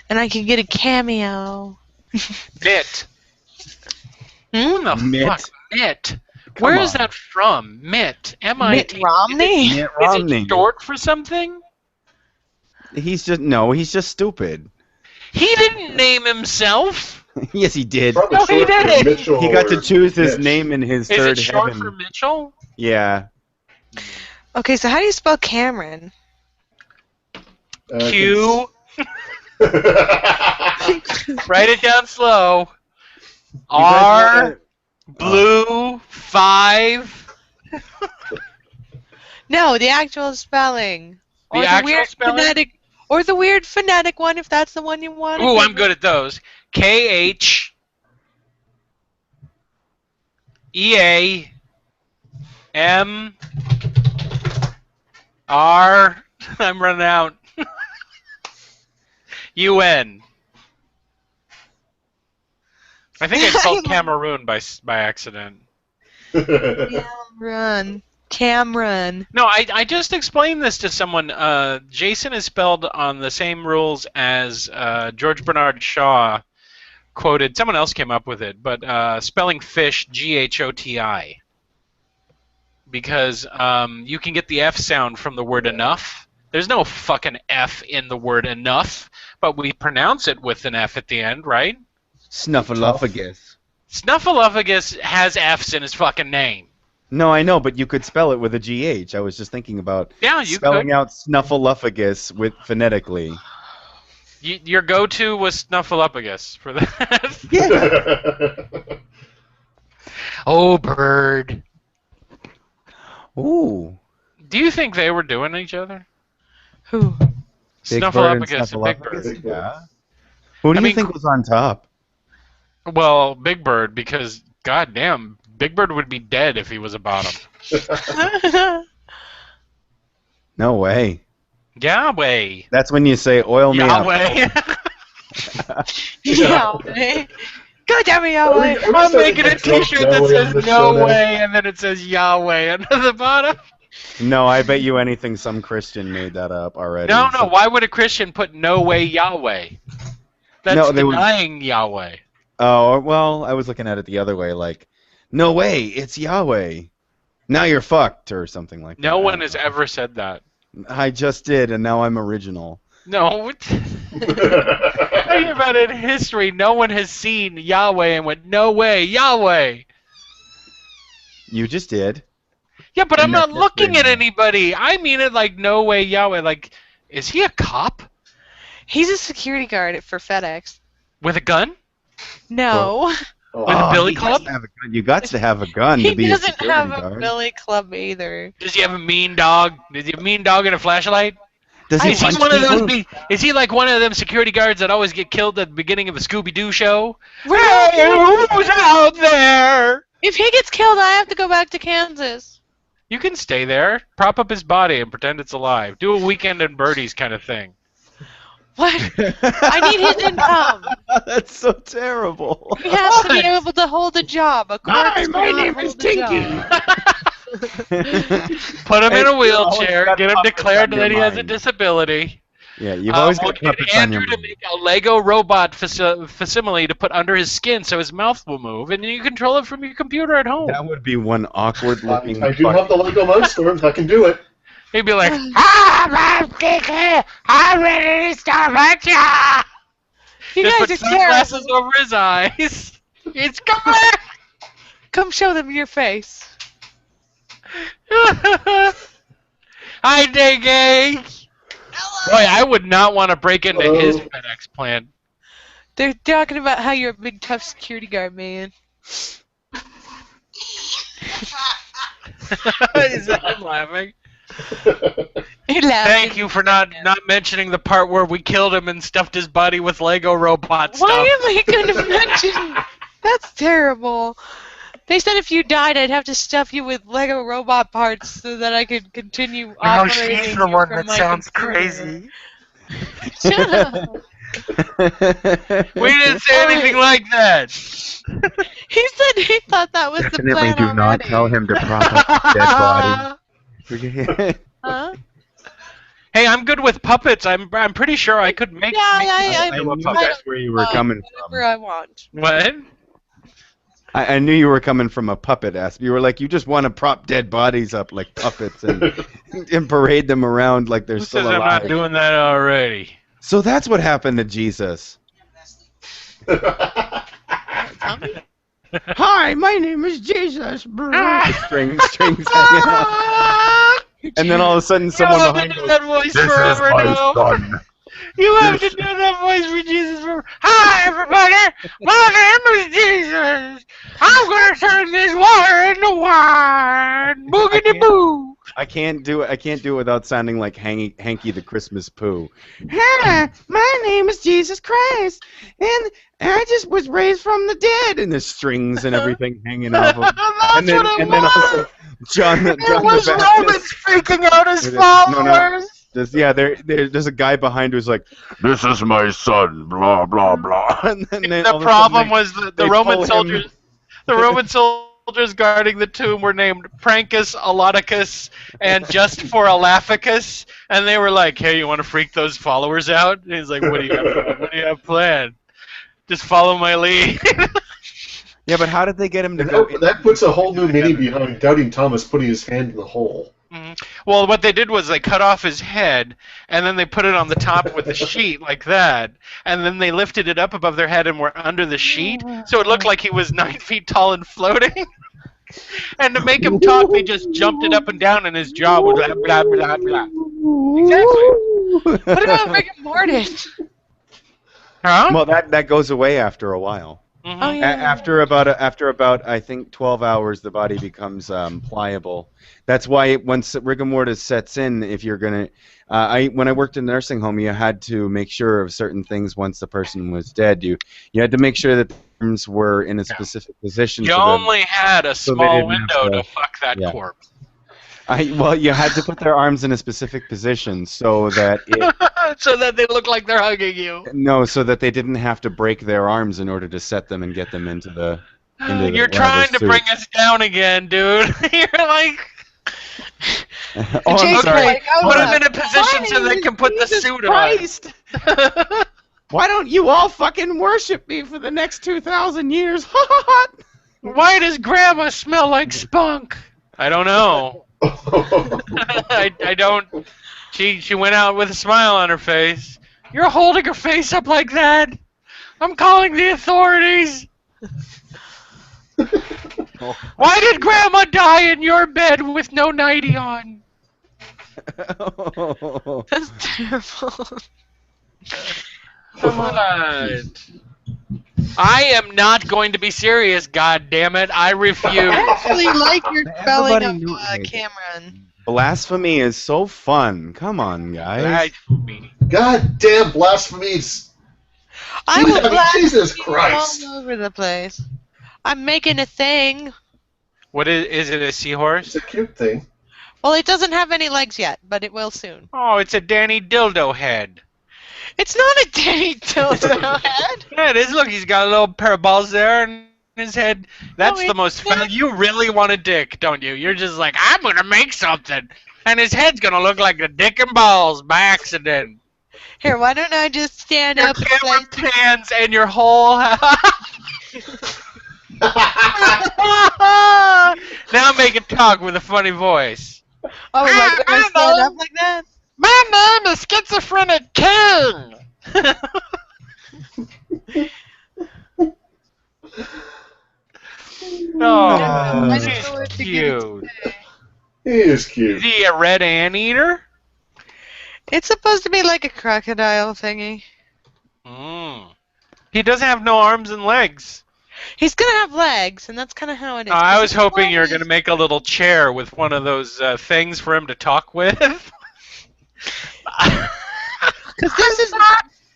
And I can get a cameo. Mitt. Who the Mitt. fuck? Mitt. Come Where is on. that from? Mitt. M-I-T. Mitt Romney? Mitt Is Romney. it short for something? He's just stupid. He didn't name himself. Yes, he did. Probably No, he short for didn't. Mitchell He got to or choose his Mitch. name in his Is third it short heaven. for Mitchell? Yeah. Okay, so how do you spell Cameron? Q. Write it down slow. You guys R. wanna- Blue. 5. No, the actual spelling. The Or actual weird spelling? phonetic, or the weird phonetic one, if that's the one you want. Ooh, I'm good at those. K-H. E-A. M. R. I'm running out. UN. I think I spelled Cameroon by accident. Cameron. No, I just explained this to someone. Jason is spelled on the same rules as George Bernard Shaw quoted. Someone else came up with it, but spelling fish G-H-O-T-I. Because you can get the F sound from the word enough. There's no fucking F in the word enough, but we pronounce it with an F at the end, right? Snuffleupagus. Snuffleupagus has F's in his fucking name. No, I know, but you could spell it with a GH. I was just thinking about spelling out Snuffleupagus with phonetically. Your go-to was Snuffleupagus for that. Yeah. Oh, bird. Ooh. Do you think they were doing each other? Who? Big Snuffleupagus Bird and Big Bird. Big Bird. Yeah. Who do I you mean, think was on top? Well, Big Bird, because goddamn, Big Bird would be dead if he was a bottom. No way. Yahweh. That's when you say oil me up. Yahweh. Yahweh. God damn it, Yahweh. Are we I'm starting making to a get drunk t-shirt that Yahweh on says this no show now? way, and then it says Yahweh under the bottom. No, I bet you anything some Christian made that up already. No, why would a Christian put no way Yahweh? That's No, they would- denying Yahweh. Oh, well, I was looking at it the other way, like, no way, it's Yahweh. Now you're fucked, or something like that. No I one don't has know. ever said that. I just did, and now I'm original. No. Think about it in history. No one has seen Yahweh and went, no way, Yahweh. You just did. Yeah, but And I'm not that's looking at history. anybody. I mean it like no way, Yahweh. Like Is he a cop He's a security guard for FedEx. with a gun? No, Oh, With a billy you club? gots to have a gun. You got to have a gun to he be a doesn't security have a guard. billy club either. Does he have a mean dog? Does he have a mean dog and a flashlight? Does he Is he punch one of people? those? Is he like one of them security guards that always get killed at the beginning of a Scooby-Doo show? We're not Hey, doing who's out there? If he gets killed, I have to go back to Kansas. You can stay there, prop up his body, and pretend it's alive. Do a Weekend and Birdies kind of thing. What? I need his income. That's so terrible. He has to be able to hold a job. A Hi, corpse my cannot name is hold a Tinky. job. Put him in Hey, a you always wheelchair, got get him puppets declared on your that he has a mind. disability. Yeah, you've always We'll got get puppets on your Andrew to mind. make a Lego robot facsimile to put under his skin so his mouth will move, and you control it from your computer at home. That would be one awkward looking. I do have the Lego Mindstorms. I can do it. He'd be like, I'm Tinky! I'm ready to start my job! You Just guys put are sunglasses terrible. over his eyes. It's coming! Come show them your face. Hi, Tinky! Boy, I would not want to break into his Hello. FedEx plant. They're talking about how you're a big tough security guard, man. Is that him laughing? You're laughing. Thank you for not mentioning the part where we killed him and stuffed his body with Lego robot stuff. Why am I going to mention? That's terrible. They said if you died, I'd have to stuff you with Lego robot parts so that I could continue operating. she's the you one from that my sounds computer. crazy. Shut up. We didn't say anything like that. He said he thought that was the plan already. him to prop up his dead body. Huh? Hey, I'm good with puppets. I'm pretty sure I could make. Yeah, I I knew I that's where you were coming whatever from. I want. What? I knew you were coming from a puppet aspect. You were like, you just want to prop dead bodies up like puppets and parade them around like they're Who still says I'm alive. not doing that already? So that's what happened to Jesus. Tommy? Hi, my name is Jesus. strings hanging out. And then all of a sudden, someone you have behind to do goes, that voice forever now. You have to do that voice for Jesus forever. Hi, everybody. My name is Jesus. I'm gonna turn this water into wine. Boogity boo. I can't do it without sounding like Hanky the Christmas Pooh. Hi, my name is Jesus Christ, and I just was raised from the dead. And there's strings and everything hanging off of. That's what it and then was. also John It the was Baptist. Romans freaking out his No, followers. There's a guy behind who's like, "This is my son," blah blah blah. And then The all of a sudden problem they- was the they Roman pull him- soldiers. The Roman soldiers guarding the tomb were named Prancus, Aloticus, and Just for Alaphicus, and they were like, "Hey, you want to freak those followers out?" And he's like, "What do you have planned? Just follow my lead." Yeah, but how did they get him to go? That puts a whole new meaning behind Doubting Thomas putting his hand in the hole. Well, what they did was they cut off his head, and then they put it on the top with a sheet like that, and then they lifted it up above their head and were under the sheet, so it looked like he was 9 feet tall and floating. And to make him talk, they just jumped it up and down, and his jaw would blah, blah, blah, blah. Exactly. What about Rick and Morty? Huh? Well, that goes away after a while. Mhm. Oh, yeah. After about I think 12 hours, the body becomes pliable. That's why once rigor mortis sets in, if you're gonna, when I worked in a nursing home, you had to make sure of certain things once the person was dead. You had to make sure that the arms were in a specific position. You so that- only had a so they small didn't have window to- to fuck that yeah. corpse. well, you had to put their arms in a specific position so that So that they look like they're hugging you. so that they didn't have to break their arms in order to set them and get them into the. You're trying to bring us down again, dude. You're like, Oh, I'm Jake's sorry. like, oh, put no. them in a position so they can put the suit on. Why don't you all fucking worship me for the next 2,000 years? Why does Grandma smell like spunk? I don't know. I don't. She went out with a smile on her face. You're holding her face up like that. I'm calling the authorities. Why did Grandma die in your bed with no nightie on? That's terrible. What? I am not going to be serious, god damn it. I refuse. I actually like your spelling Everybody of knew it. Cameron. Blasphemy is so fun. Come on, guys. Blasphemy. God damn blasphemies! I will Jesus blaspheme Christ! all over the place. I'm making a thing. What is it? A It's seahorse? a cute thing. Well, it doesn't have any legs yet, but it will soon. Oh, it's a Danny Dildo head. It's not a Danny Dildo head. Yeah, it is. Look, he's got a little pair of balls there in his head. That's No, the most it's not. fun. You really want a dick, don't you? You're just like, I'm gonna make something, and his head's gonna look like a dick and balls by accident. Here, why don't I just stand Your up and camera say, pans and your whole. Now make it talk with a funny voice. oh, like, do I stand up like that? My name is Schizophrenic King. Oh, I he's just know what to get it cute. today. He is Is cute. he a red anteater? It's supposed to be like a crocodile thingy. Mm. He doesn't have no arms and legs. He's gonna have legs, and that's kind of how it is. I 'cause was his hoping you were legs- going to make a little chair with one of those things for him to talk with. Cause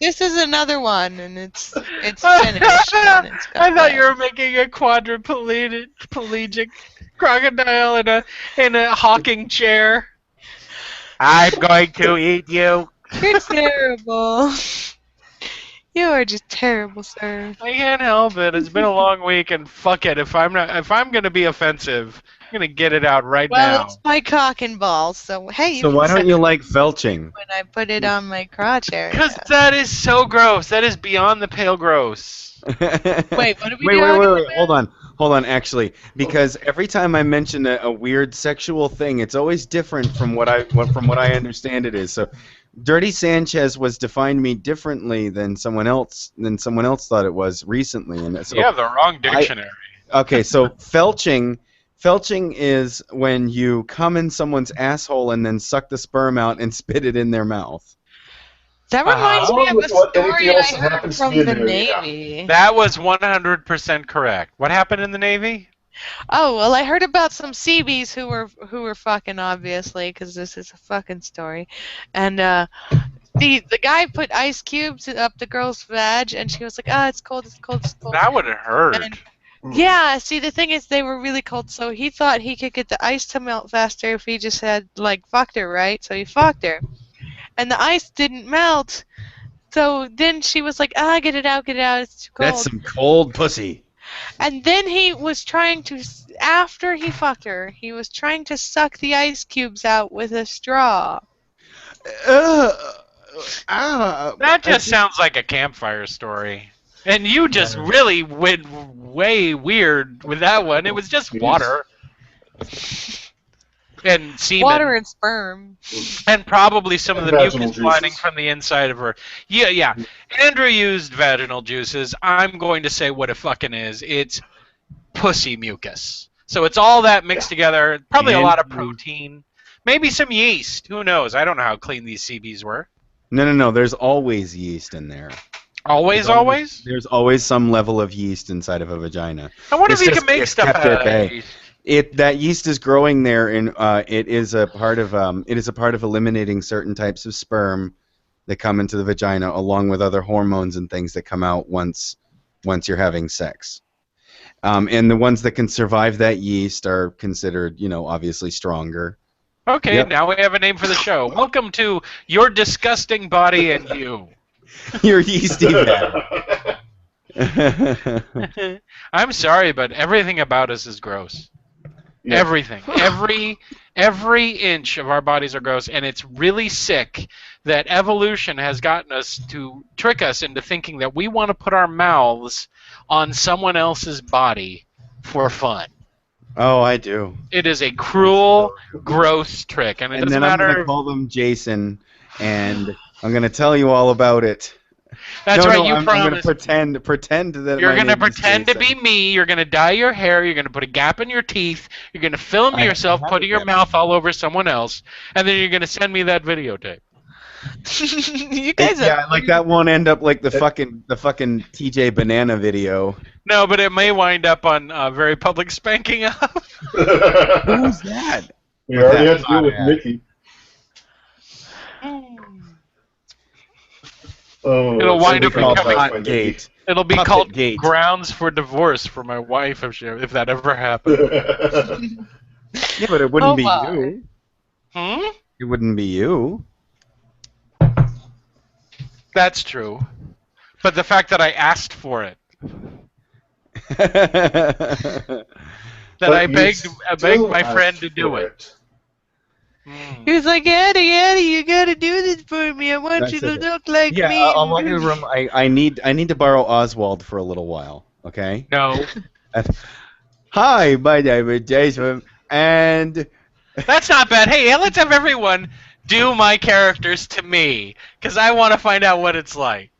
this is another one, and it's finished. And it's got I thought you legs. were making a quadriplegic crocodile in a hawking chair. I'm going to eat you. You're terrible. You are just terrible, sir. I can't help it. It's been a long week, and fuck it. If I'm gonna be offensive, I'm gonna get it out right Well, now. it's my cock and balls, so hey, you So can why say don't you like felching? when I put it on my crotch area. Because that is so gross. That is beyond the pale gross. Wait, what are we wait, doing? wait. Hold on. Actually, because every time I mention a weird sexual thing, it's always different from what I understand it is. So, Dirty Sanchez was defined me differently than someone else thought it was recently, and so You have the wrong dictionary. okay. So felching is when you come in someone's asshole and then suck the sperm out and spit it in their mouth. That reminds me of With a what story anything else I that heard happens to from be in the there, yeah. Navy. That was 100% correct. What happened in the Navy? Oh well, I heard about some Seabees who were fucking, obviously, because this is a fucking story, and the guy put ice cubes up the girl's vag, and she was like, ah, it's cold, it's cold, it's cold. That would have hurt. And- Yeah, see, the thing is, they were really cold, so he thought he could get the ice to melt faster if he just had, like, fucked her, right? So he fucked her. And the ice didn't melt, so then she was like, ah, get it out, it's too cold. That's some cold pussy. And then he was trying to, after he fucked her, he was trying to suck the ice cubes out with a straw. That just sounds like a campfire story. And you just really went way weird with that one. It was just water. And semen. Water and sperm. And probably some of the Vaginal mucus lining juices. from the inside of her. Yeah. Andrew used vaginal juices. I'm going to say what it fucking is. It's pussy mucus. So it's all that mixed together. Probably a lot of protein. Maybe some yeast. Who knows? I don't know how clean these CBs were. No. There's always yeast in there. Always? There's always some level of yeast inside of a vagina. I wonder if It's you just- can make it's stuff kept out of at that. bay. That yeast is growing there, and it is a part of eliminating certain types of sperm that come into the vagina, along with other hormones and things that come out once you're having sex. And the ones that can survive that yeast are considered, obviously stronger. Okay, Yep. now we have a name for the show. Welcome to Your Disgusting Body and You. You're yeasty bad. I'm sorry, but everything about us is gross. Yeah. Everything. Every inch of our bodies are gross, and it's really sick that evolution has gotten us to trick us into thinking that we want to put our mouths on someone else's body for fun. Oh, I do. It is a cruel, gross trick, and it And doesn't then I'm matter. going to call them Jason, and I'm going to tell you all about it. That's no, right. no, You I'm gonna promised. pretend that You're my gonna name is pretend to be Jason. me. You're gonna dye your hair. You're gonna put a gap in your teeth. You're gonna film I yourself have a putting your gap. mouth all over someone else, and then you're gonna send me that videotape. You guys Yeah, are like that won't end up like the fucking TJ Banana video. No, but it may wind up on very public spanking up. Who's that? We With already that had to deal with hot ass. Mickey. Oh, It'll it's wind up gonna be becoming- called Hot Mickey. Gate. It'll be Puppet called Gate. grounds for divorce for my wife if that ever happened. Yeah, but it wouldn't Oh be my. you. Hmm? It wouldn't be you. That's true. But the fact that I asked for it, that But I you begged still my friend asked to do for it. He was like, Eddie, you gotta do this for me. I want That's you to okay. look like Yeah, me. I'll let you room. I need to borrow Oswald for a little while. Okay. No, Hi, my name is Jason, and that's not bad. Hey, let's have everyone do my characters to me, because I want to find out what it's like.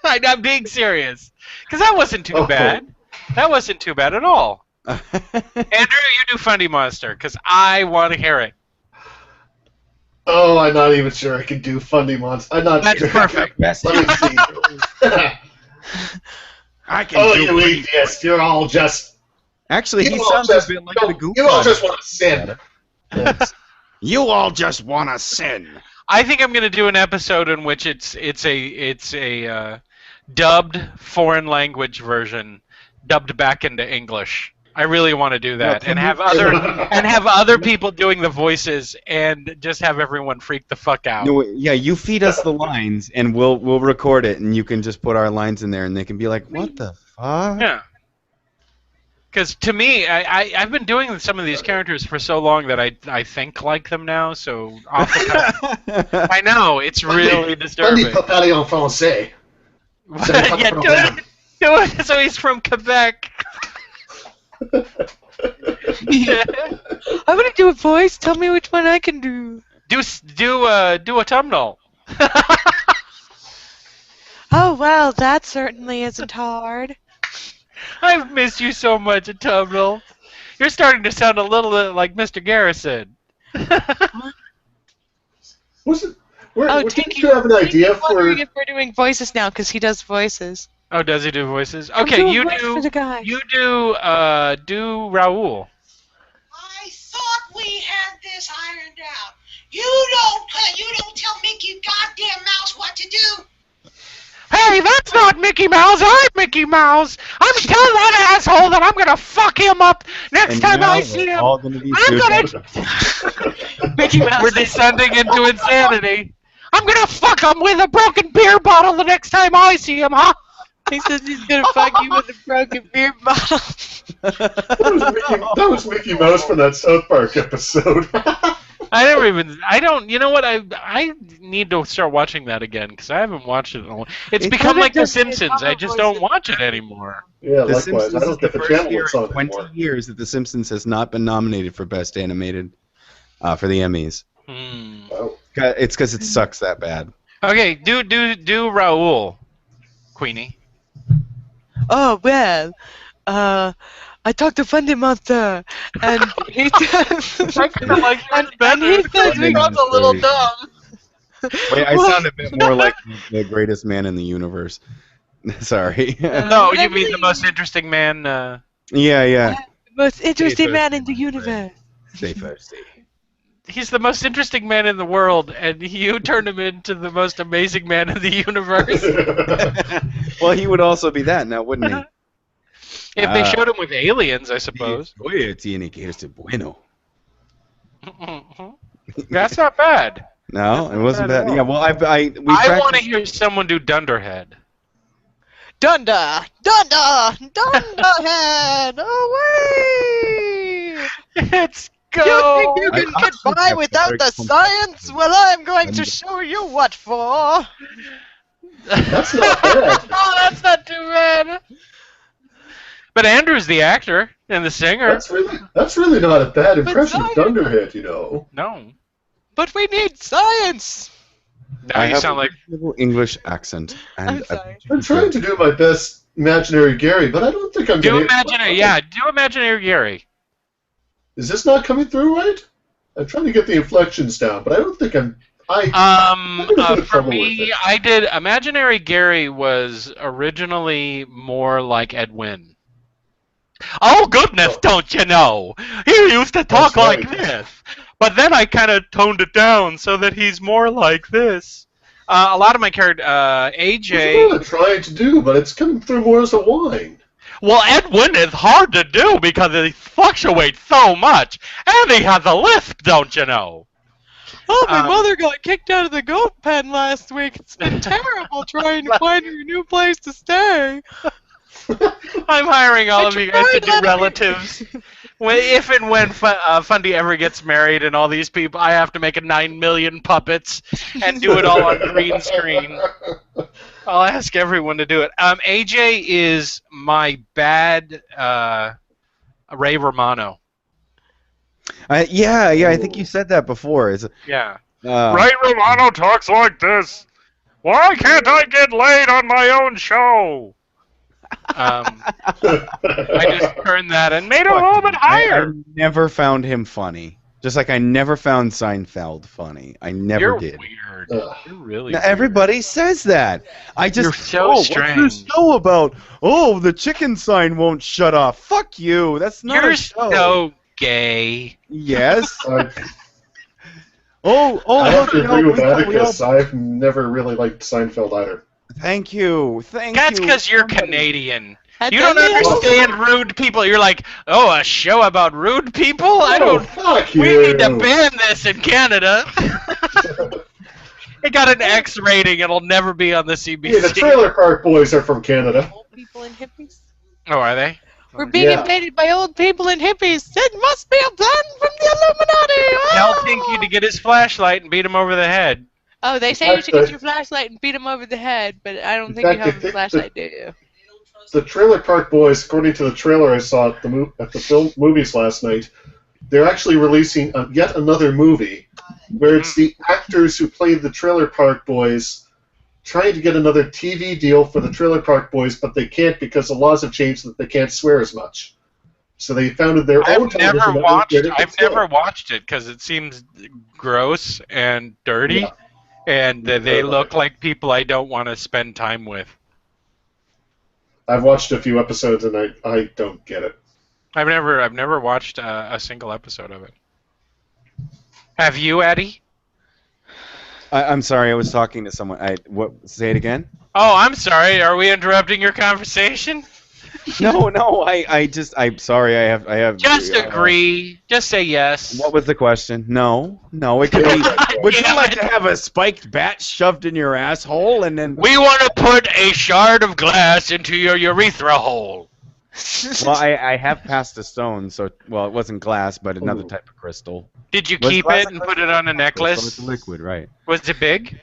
I'm being serious, because that wasn't too Oh. bad. That wasn't too bad at all. Andrew, you do Fundy Monster, because I want to hear it. Oh, I'm not even sure I can do Fundy Monster. I'm not That's sure. perfect. Best Let me see. I can Oh, do you pretty atheists. You're all just... Actually, he you all sounds just, a bit like you, the Goof you all Bud. just want to sin. You all just want to sin. I think I'm going to do an episode in which it's a dubbed foreign language version, dubbed back into English. I really want to do that, can and you- have other people doing the voices, and just have everyone freak the fuck out. No, yeah, you feed us the lines, and we'll record it, and you can just put our lines in there, and they can be like, "What the fuck?" Yeah. Because to me, I've been doing some of these characters for so long that I think like them now. So off the cuff, I know it's really Fundy disturbing. parler en français. Yeah, do it. So he's from Quebec. I want to do a voice. Tell me which one I can do. Do a thumbnail. Oh, well, that certainly isn't hard. I've missed you so much, Autumnal. You're starting to sound a little bit like Mr. Garrison. Was it? Didn't Tinky, you have an idea Tinky's wondering for... if we're doing voices now, because he does voices. Oh, does he do voices? I'm Okay, doing you voice for the guy. do Raoul. I thought we had this ironed out. You don't tell Mickey goddamn Mouse what to do. Hey, that's not Mickey Mouse. I'm Mickey Mouse. I'm telling that asshole that I'm gonna fuck him up next And time now I we're see him. all gonna be I'm sued. gonna. Mickey Mouse. We're descending into insanity. I'm gonna fuck him with a broken beer bottle the next time I see him, huh? He says he's gonna fuck you with a broken beer bottle. That was Mickey Mouse from that South Park episode. You know what, I need to start watching that again, because I haven't watched it in a while. It's It become kinda like The does- Simpsons. I just don't watch it anymore. Yeah, The likewise. Simpsons I is don't the get the first channel year it's in on 20 anymore. years that The Simpsons has not been nominated for Best Animated for the Emmys. Oh. It's because it sucks that bad. Okay, do Raoul, Queenie. Oh, well, I talked to Fundy Monster, and he says, and he says we got a little dumb. Wait, I sound a bit more like the greatest man in the universe. Sorry. No, you mean the most interesting man? Yeah. Most interesting Stay man thirsty, in the my universe. friend. Stay thirsty. He's the most interesting man in the world, and you turned him into the most amazing man in the universe. Well, he would also be that now, wouldn't he? If they showed him with aliens, I suppose. Oye, tiene que ser bueno. That's not bad. No, it wasn't bad at bad. all. Yeah, well, I want to practiced- hear someone do Dunderhead. Dunda! Dunda! Dunderhead! Away! Let's You go. think you can I get also by have without very the science? Well, I'm going to show you what for. That's not bad. Oh, that's not too bad. But Andrew's the actor and the singer. That's really not a bad impression of Zion- Dunderhead, you know. No. But we need science. Now you sound like a little English accent. And I'm sorry. I'm trying to do my best imaginary Gary, but I don't think I'm do getting imaginary. Yeah, do imaginary Gary. Is this not coming through right? I'm trying to get the inflections down, but I don't think I'm gonna put a For trouble with me, it. I did imaginary Gary was originally more like Edwin. Oh goodness, Oh. don't you know? He used to talk That's like right. this, but then I kind of toned it down so that he's more like this. A lot of my character, That's AJ. what I'm trying to do, but it's coming through more as a whine. Well, Edwin is hard to do because he fluctuates so much, and he has a lisp, don't you know? Oh, my Um, mother got kicked out of the goat pen last week. It's been terrible trying to find her a new place to stay. I'm hiring all of you guys to tried do that. relatives. If and when Fundy ever gets married and all these people, I have to make a 9 million puppets and do it all on green screen. I'll ask everyone to do it. AJ is my bad Ray Romano. Yeah, I think you said that before. Yeah. Ray Romano talks like this. Why can't I get laid on my own show? I just turned that and made it a little bit I higher. never found him funny. Just like I never found Seinfeld funny. I never You're did. weird. Ugh. You're really Now, weird. everybody says that. I just You're so what's strange. this show about? Oh, the chicken sign won't shut off. Fuck you. That's not You're a show. so gay. Yes. I Oh, have look, to agree with we all- Atticus. I've never really liked Seinfeld either. Thank you. That's because you're Somebody- Canadian. And You then don't there's- understand rude people. You're like, oh, a show about rude people? I Oh, don't. fuck you! We need to ban this in Canada. It got an X rating. It'll never be on the CBC. Yeah, the Trailer Park Boys are from Canada. Old people and hippies. Oh, are they? We're being Yeah. invaded by old people and hippies. It must be a plan from the Illuminati. Tell Oh! Pinky to get his flashlight and beat him over the head. Oh, they say you should get your flashlight and beat him over the head, but I don't In think you fact, I have a think flashlight, do you? The Trailer Park Boys, according to the trailer I saw at the movies last night, they're actually releasing yet another movie where it's the actors who played the Trailer Park Boys trying to get another TV deal for the Trailer Park Boys, but they can't because the laws have changed that they can't swear as much. So they founded their own I've never television network watched. where they can I've swear. never watched it because it seems gross and dirty, Yeah. and they look like people I don't want to spend time with. I've watched a few episodes and I don't get it. I've never watched a single episode of it. Have you, Eddie? I'm sorry. I was talking to someone. Say it again. Oh, I'm sorry. Are we interrupting your conversation? No. I'm sorry. I have. Just agree. Just say yes. What was the question? No. It could be. Would you Damn like it. to have a spiked bat shoved in your asshole and then? We want to put a shard of glass into your urethra hole. Well, I have passed a stone, so it wasn't glass, but another Ooh. type of crystal. Did you Was keep glass it a and put it on a So necklace? it's liquid, right? Was it big?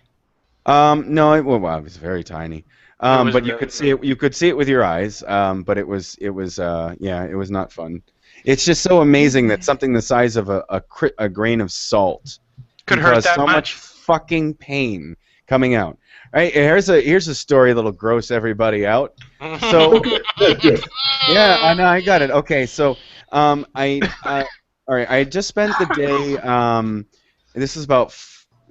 No, it was very tiny. was But you really could see it. You could see it with your eyes. But it was not fun. It's just so amazing that something the size of a grain of salt Could can hurt cause that so much fucking pain coming out. All right, here's a story that'll gross everybody out. So Good. yeah, I know, I got it. Okay, so all right, I had just spent the day. This is about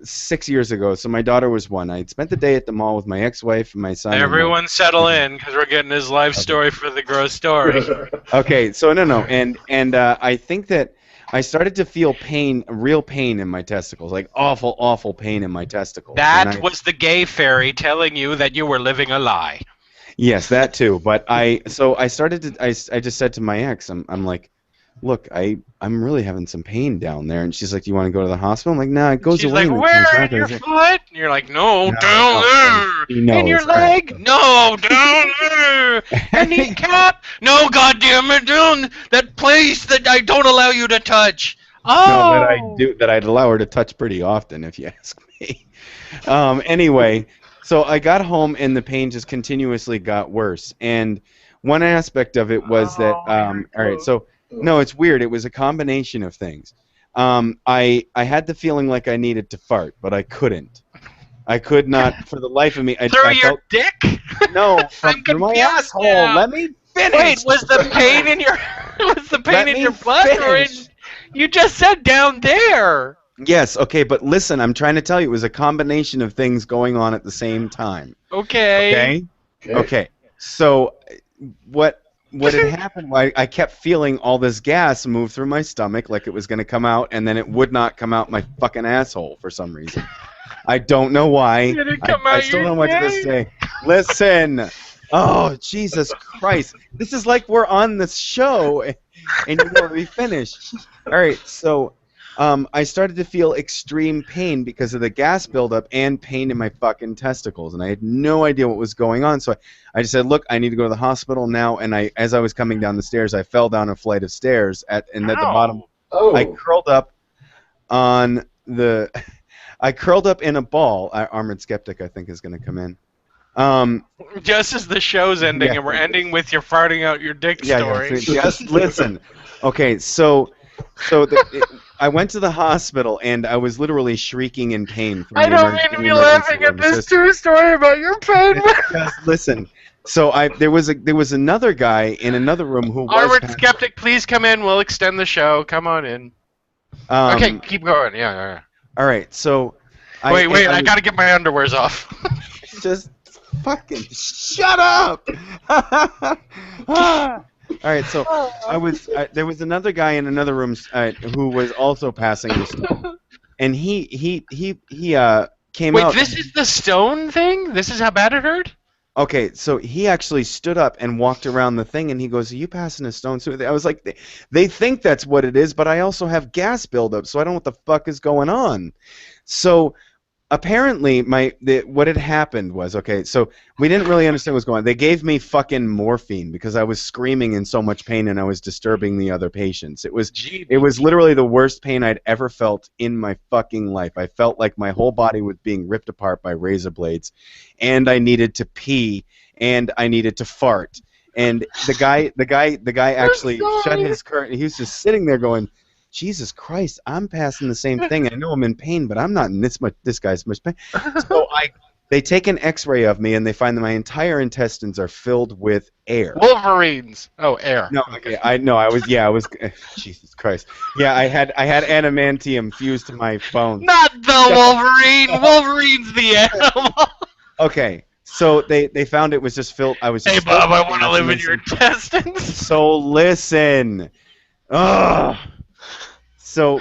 6 years ago. So my daughter was 1. I had spent the day at the mall with my ex-wife and my son. Everyone settle in because we're getting his life story for the gross story. Okay, so no, and I think that I started to feel pain, real pain in my testicles, like awful pain in my testicles. And That was the gay fairy telling you that you were living a lie. Yes, that too. But I started to I just said to my ex, I'm like, look, I'm really having some pain down there, and she's like, do you want to go to the hospital? I'm like, nah, it goes She's away. like, when it where? comes In back." your I was foot? And you're like, no, No, down there. He knows. In your leg? No, down there. Your kneecap? No, goddamn it, down that place that I don't allow you to touch. Oh. No, that I'd allow her to touch pretty often, if you ask me. Anyway, so I got home and the pain just continuously got worse. And one aspect of it was that all right, so no, it's weird. It was a combination of things. I had the feeling like I needed to fart, but I couldn't. I could not, for the life of me. I Through your felt dick? no I'm through my confused asshole. now. Let me finish. Wait, was the pain in your Let me butt or in? finish. You just said down there. Yes, okay, but listen, I'm trying to tell you, it was a combination of things going on at the same time. Okay. Okay. So what had happened? I kept feeling all this gas move through my stomach like it was going to come out, and then it would not come out my fucking asshole for some reason. I don't know why. Did it come I out still your don't know why to this dick? day. Listen. Oh, Jesus Christ. This is like we're on this show, and you want to be finished. All right, so I started to feel extreme pain because of the gas buildup and pain in my fucking testicles, and I had no idea what was going on. So I just said, "Look, I need to go to the hospital now." And as I was coming down the stairs, I fell down a flight of stairs, and at the bottom, Oh. I curled up on the. I curled up in a ball. Armored Skeptic, I think, is going to come in. Just as the show's ending, Yeah. and we're ending with your farting out your dick story. Just listen. Okay, I went to the hospital and I was literally shrieking in pain. From I the don't mean to be laughing at this true story about your pain. Just listen. So there was another guy in another room who was Armored Skeptic, please come in. We'll extend the show. Come on in. Okay, keep going. Yeah. All right. So Wait, I gotta get my underwears off. Just fucking shut up. All right, so there was another guy in another room who was also passing the stone, and he came out. Wait, this is the stone thing? This is how bad it hurt? Okay, so he actually stood up and walked around the thing, and he goes, "Are you passing a stone?" So I was like, they think that's what it is, but I also have gas buildup, so I don't know what the fuck is going on. So apparently, what had happened was, okay, so we didn't really understand what was going on. They gave me fucking morphine because I was screaming in so much pain and I was disturbing the other patients. It was literally the worst pain I'd ever felt in my fucking life. I felt like my whole body was being ripped apart by razor blades, and I needed to pee and I needed to fart. And the guy actually shut his curtain. He was just sitting there going, Jesus Christ, I'm passing the same thing. I know I'm in pain, but I'm not in this guy's much pain. So they take an X-ray of me, and they find that my entire intestines are filled with air. Wolverines. Oh, air. No, okay. I was Jesus Christ. Yeah, I had adamantium fused to my bones. Not the Wolverine. Wolverine's the animal. Okay. So they found it was just filled. Hey, Bob, I want to live in your intestines. So listen. Ugh. So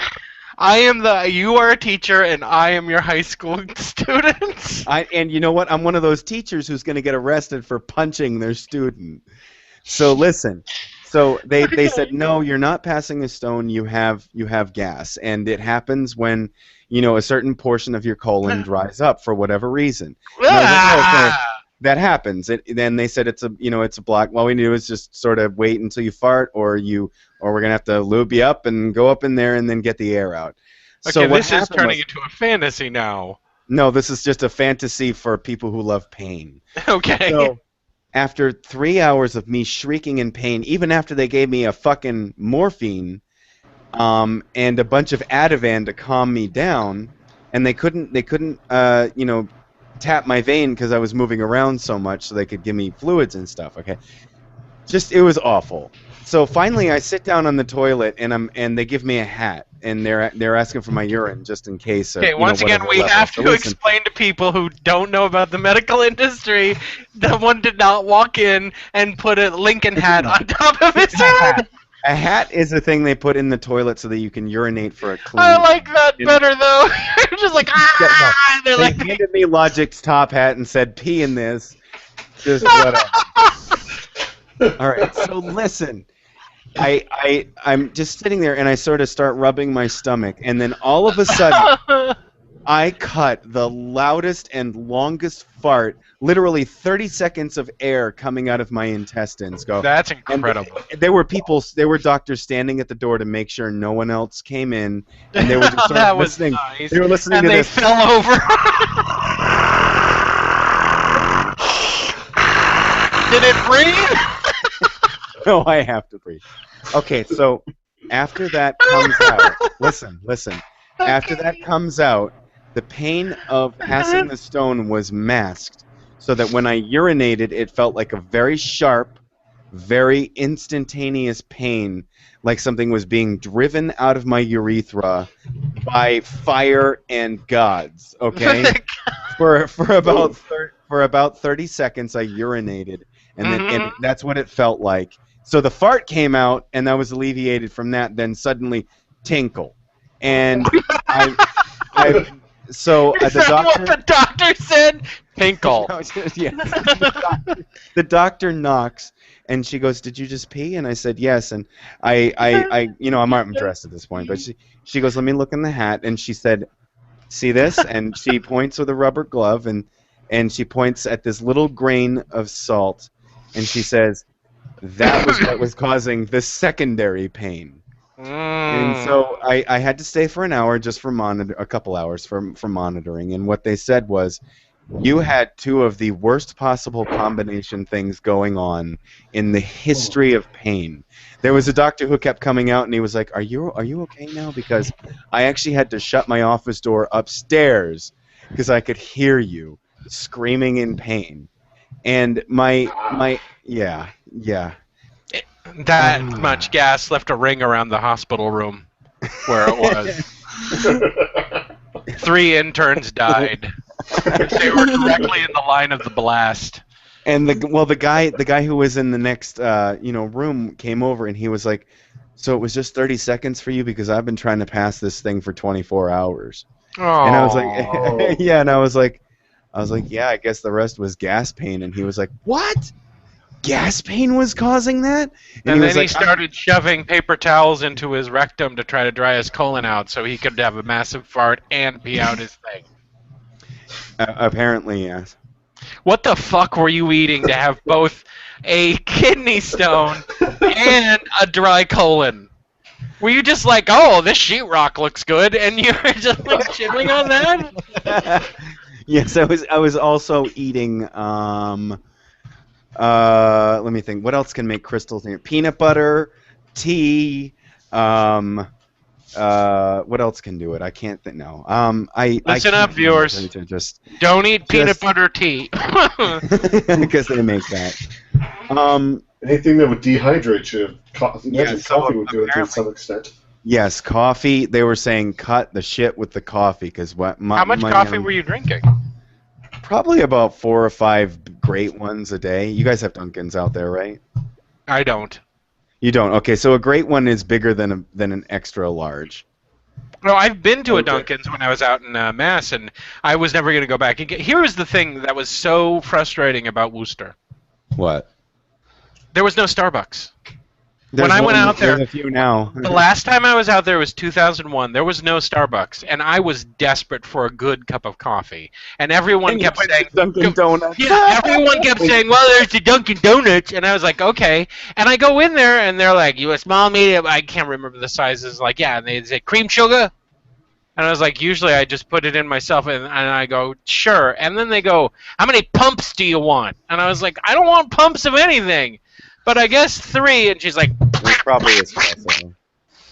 you are a teacher and I am your high school student. And you know what? I'm one of those teachers who's going to get arrested for punching their student. So listen. So they said, "No, you're not passing a stone. You have gas, and it happens when, a certain portion of your colon dries up for whatever reason." That happens. Then they said it's a block. All we do is just sort of wait until you fart, or we're gonna have to lube you up and go up in there and then get the air out. Okay, so this is turning into a fantasy now. No, this is just a fantasy for people who love pain. Okay. So after 3 hours of me shrieking in pain, even after they gave me a fucking morphine, and a bunch of Ativan to calm me down, and they couldn't tap my vein because I was moving around so much, so they could give me fluids and stuff. Okay, it was awful. So finally, I sit down on the toilet and they give me a hat, and they're asking for my urine just in case. Okay, once again, we have to explain to people who don't know about the medical industry that one did not walk in and put a Lincoln hat on top of his head. A hat is a thing they put in the toilet so that you can urinate for a clean. I like that better though. You're just like They handed me Logic's top hat and said, "Pee in this." Just whatever. All right, so listen. I'm just sitting there and I sort of start rubbing my stomach, and then all of a sudden I cut the loudest and longest fart, literally 30 seconds of air coming out of my intestines. That's incredible. And there were doctors standing at the door to make sure no one else came in, and they were just sort of listening. Nice. They were listening and to they this. fell over. Did it breathe? No, I have to breathe. Okay, so after that comes out, listen. After that comes out, The pain of passing the stone was masked, so that when I urinated, it felt like a very sharp, very instantaneous pain, like something was being driven out of my urethra by fire and gods. Okay, for about 30 seconds, I urinated, and then and that's what it felt like. So the fart came out, and I was alleviated from that. Then suddenly, tinkle, and I so Is the that doctor. what the doctor said? Tinkle. Yeah. The doctor knocks, and she goes, "Did you just pee?" And I said, "Yes." And I'm dressed at this point, but she goes, "Let me look in the hat." And she said, "See this?" And she points with a rubber glove, and she points at this little grain of salt, and she says, "That was what was causing the secondary pain." And so I had to stay for an hour just for a couple hours for monitoring. And what they said was, you had two of the worst possible combination things going on in the history of pain. There was a doctor who kept coming out, and he was like, "Are you okay now?" Because I actually had to shut my office door upstairs because I could hear you screaming in pain. And yeah. That much gas left a ring around the hospital room where it was. 3 interns died. They were directly in the line of the blast. And the guy who was in the next room came over, and he was like, "So it was just 30 seconds for you, because I've been trying to pass this thing for 24 hours." Oh. And I was like, "Yeah," and I was like, "Yeah, I guess the rest was gas pain." And he was like, "What? Gas pain was causing that?" And then he like, started shoving paper towels into his rectum to try to dry his colon out so he could have a massive fart and pee out his thing. Apparently, yes. What the fuck were you eating to have both a kidney stone and a dry colon? Were you just like, "Oh, this sheetrock looks good," and you were just like chewing on that? Yes, I was also eating. Let me think. What else can make crystals? Peanut butter, tea. What else can do it? I can't think. No. Listen up, viewers. Don't eat peanut butter tea. Because they make that. Anything that would dehydrate you. Coffee would do it to some extent. Yes, coffee. They were saying cut the shit with the coffee, because How much coffee were you drinking? Probably about 4 or 5 great ones a day. You guys have Dunkins out there, right? I don't. You don't. Okay, so a great one is bigger than an extra large. No, I've been to a Dunkin's when I was out in Mass, and I was never going to go back. Here was the thing that was so frustrating about Worcester. What? There was no Starbucks. When I went out there, there's a few now. The last time I was out there was 2001. There was no Starbucks, and I was desperate for a good cup of coffee. And everyone kept saying, Dunkin' Donuts. Yeah, everyone kept saying, "Well, there's the Dunkin' Donuts," and I was like, "Okay." And I go in there, and they're like, "You a small, medium?" I can't remember the sizes. Like, yeah, and they say cream sugar. And I was like, usually I just put it in myself, and I go, "Sure." And then they go, "How many pumps do you want?" And I was like, "I don't want pumps of anything." But I guess 3, and she's like, It probably is also.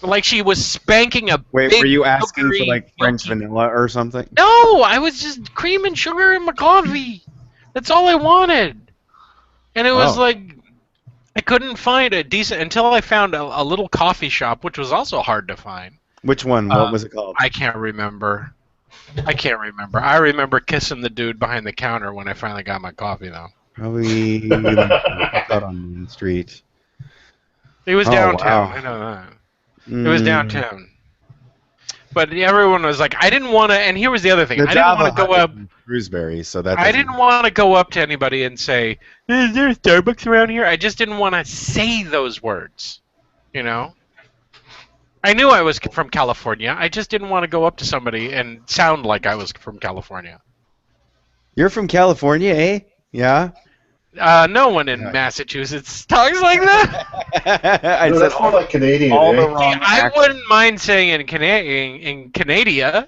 Like she was spanking a Wait, big were you asking for sugary like French milky- vanilla or something? No, I was just cream and sugar in my coffee. That's all I wanted. And it was like, I couldn't find a decent, until I found a little coffee shop, which was also hard to find. Which one? What was it called? I can't remember. I remember kissing the dude behind the counter when I finally got my coffee, though. Probably out on Main Street. It was downtown. Wow. I know that. It was downtown. But everyone was like, I didn't want to. And here was the other thing. I didn't want to go up. Shrewsbury, so that. I didn't want to go up to anybody and say, "Is there a Starbucks around here?" I just didn't want to say those words. You know. I knew I was from California. I just didn't want to go up to somebody and sound like I was from California. You're from California, eh? Yeah. No one in Massachusetts talks like that. I No, said that's more like Canadian. all the eh? wrong I accents. wouldn't mind saying in Canada,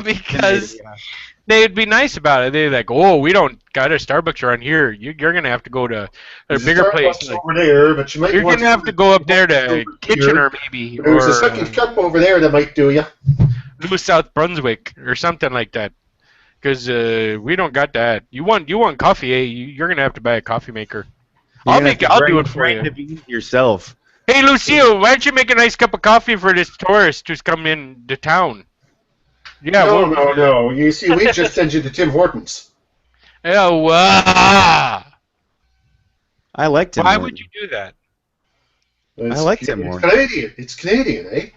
because they'd be nice about it. They'd be like, "Oh, we don't got a Starbucks around here. You're gonna have to go to a There's bigger Starbucks place. Like, over there, but you might you're want gonna have to go up there to over Kitchener, here. maybe." There's or, a second cup over there that might do you. New South Brunswick or something like that. Because we don't got that. You want coffee? Eh? You're gonna have to buy a coffee maker. You're I'll gonna have make it. to I'll do grind- it for you. grind the beans yourself. Hey, Lucille, why don't you make a nice cup of coffee for this tourist who's come in to town? Yeah. No. You see, we just send you to Tim Hortons. Oh, I like Tim why Hortons. would you do that? It's, I like Tim It's Hortons. Canadian. It's Canadian, eh?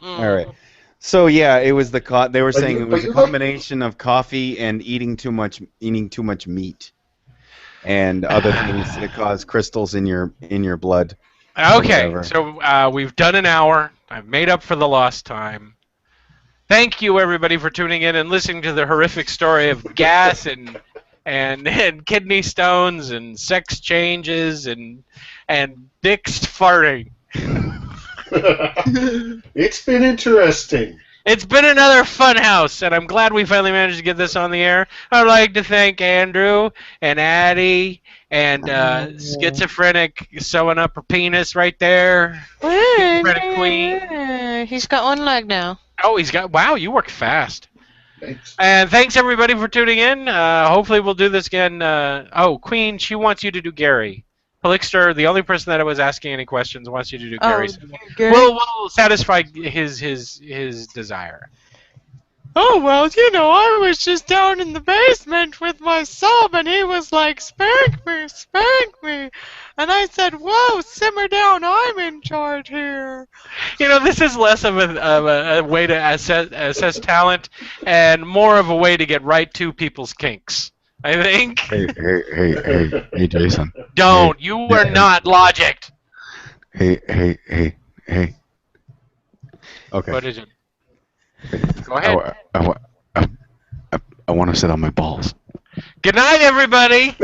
All right. So yeah, it was the they were But saying you- it was but a you look- combination of coffee and eating too much meat and other things that cause crystals in your blood. Okay, Whatever. so we've done an hour. I've made up for the lost time. Thank you, everybody, for tuning in and listening to the horrific story of gas and kidney stones and sex changes and dicks farting. It's been interesting. It's been another Funhouse, and I'm glad we finally managed to get this on the air. I'd like to thank Andrew and Addie and Schizophrenic sewing up her penis right there. Schizophrenic Queen. He's got one leg now. Oh, he's got. Wow, you work fast. Thanks. And thanks everybody for tuning in. Hopefully we'll do this again. Queen, she wants you to do Gary. Pelixter, the only person that was asking any questions, wants you to do Gary. So Gary? we'll satisfy his desire. Oh, well, I was just down in the basement with my sub, and he was like, spank me, spank me. And I said, whoa, simmer down, I'm in charge here. This is less of a way to assess talent and more of a way to get right to people's kinks, I think. Hey, Jason. Don't. You are not Logic. Hey. Okay. What is it? Go ahead. I want to sit on my balls. Good night, everybody.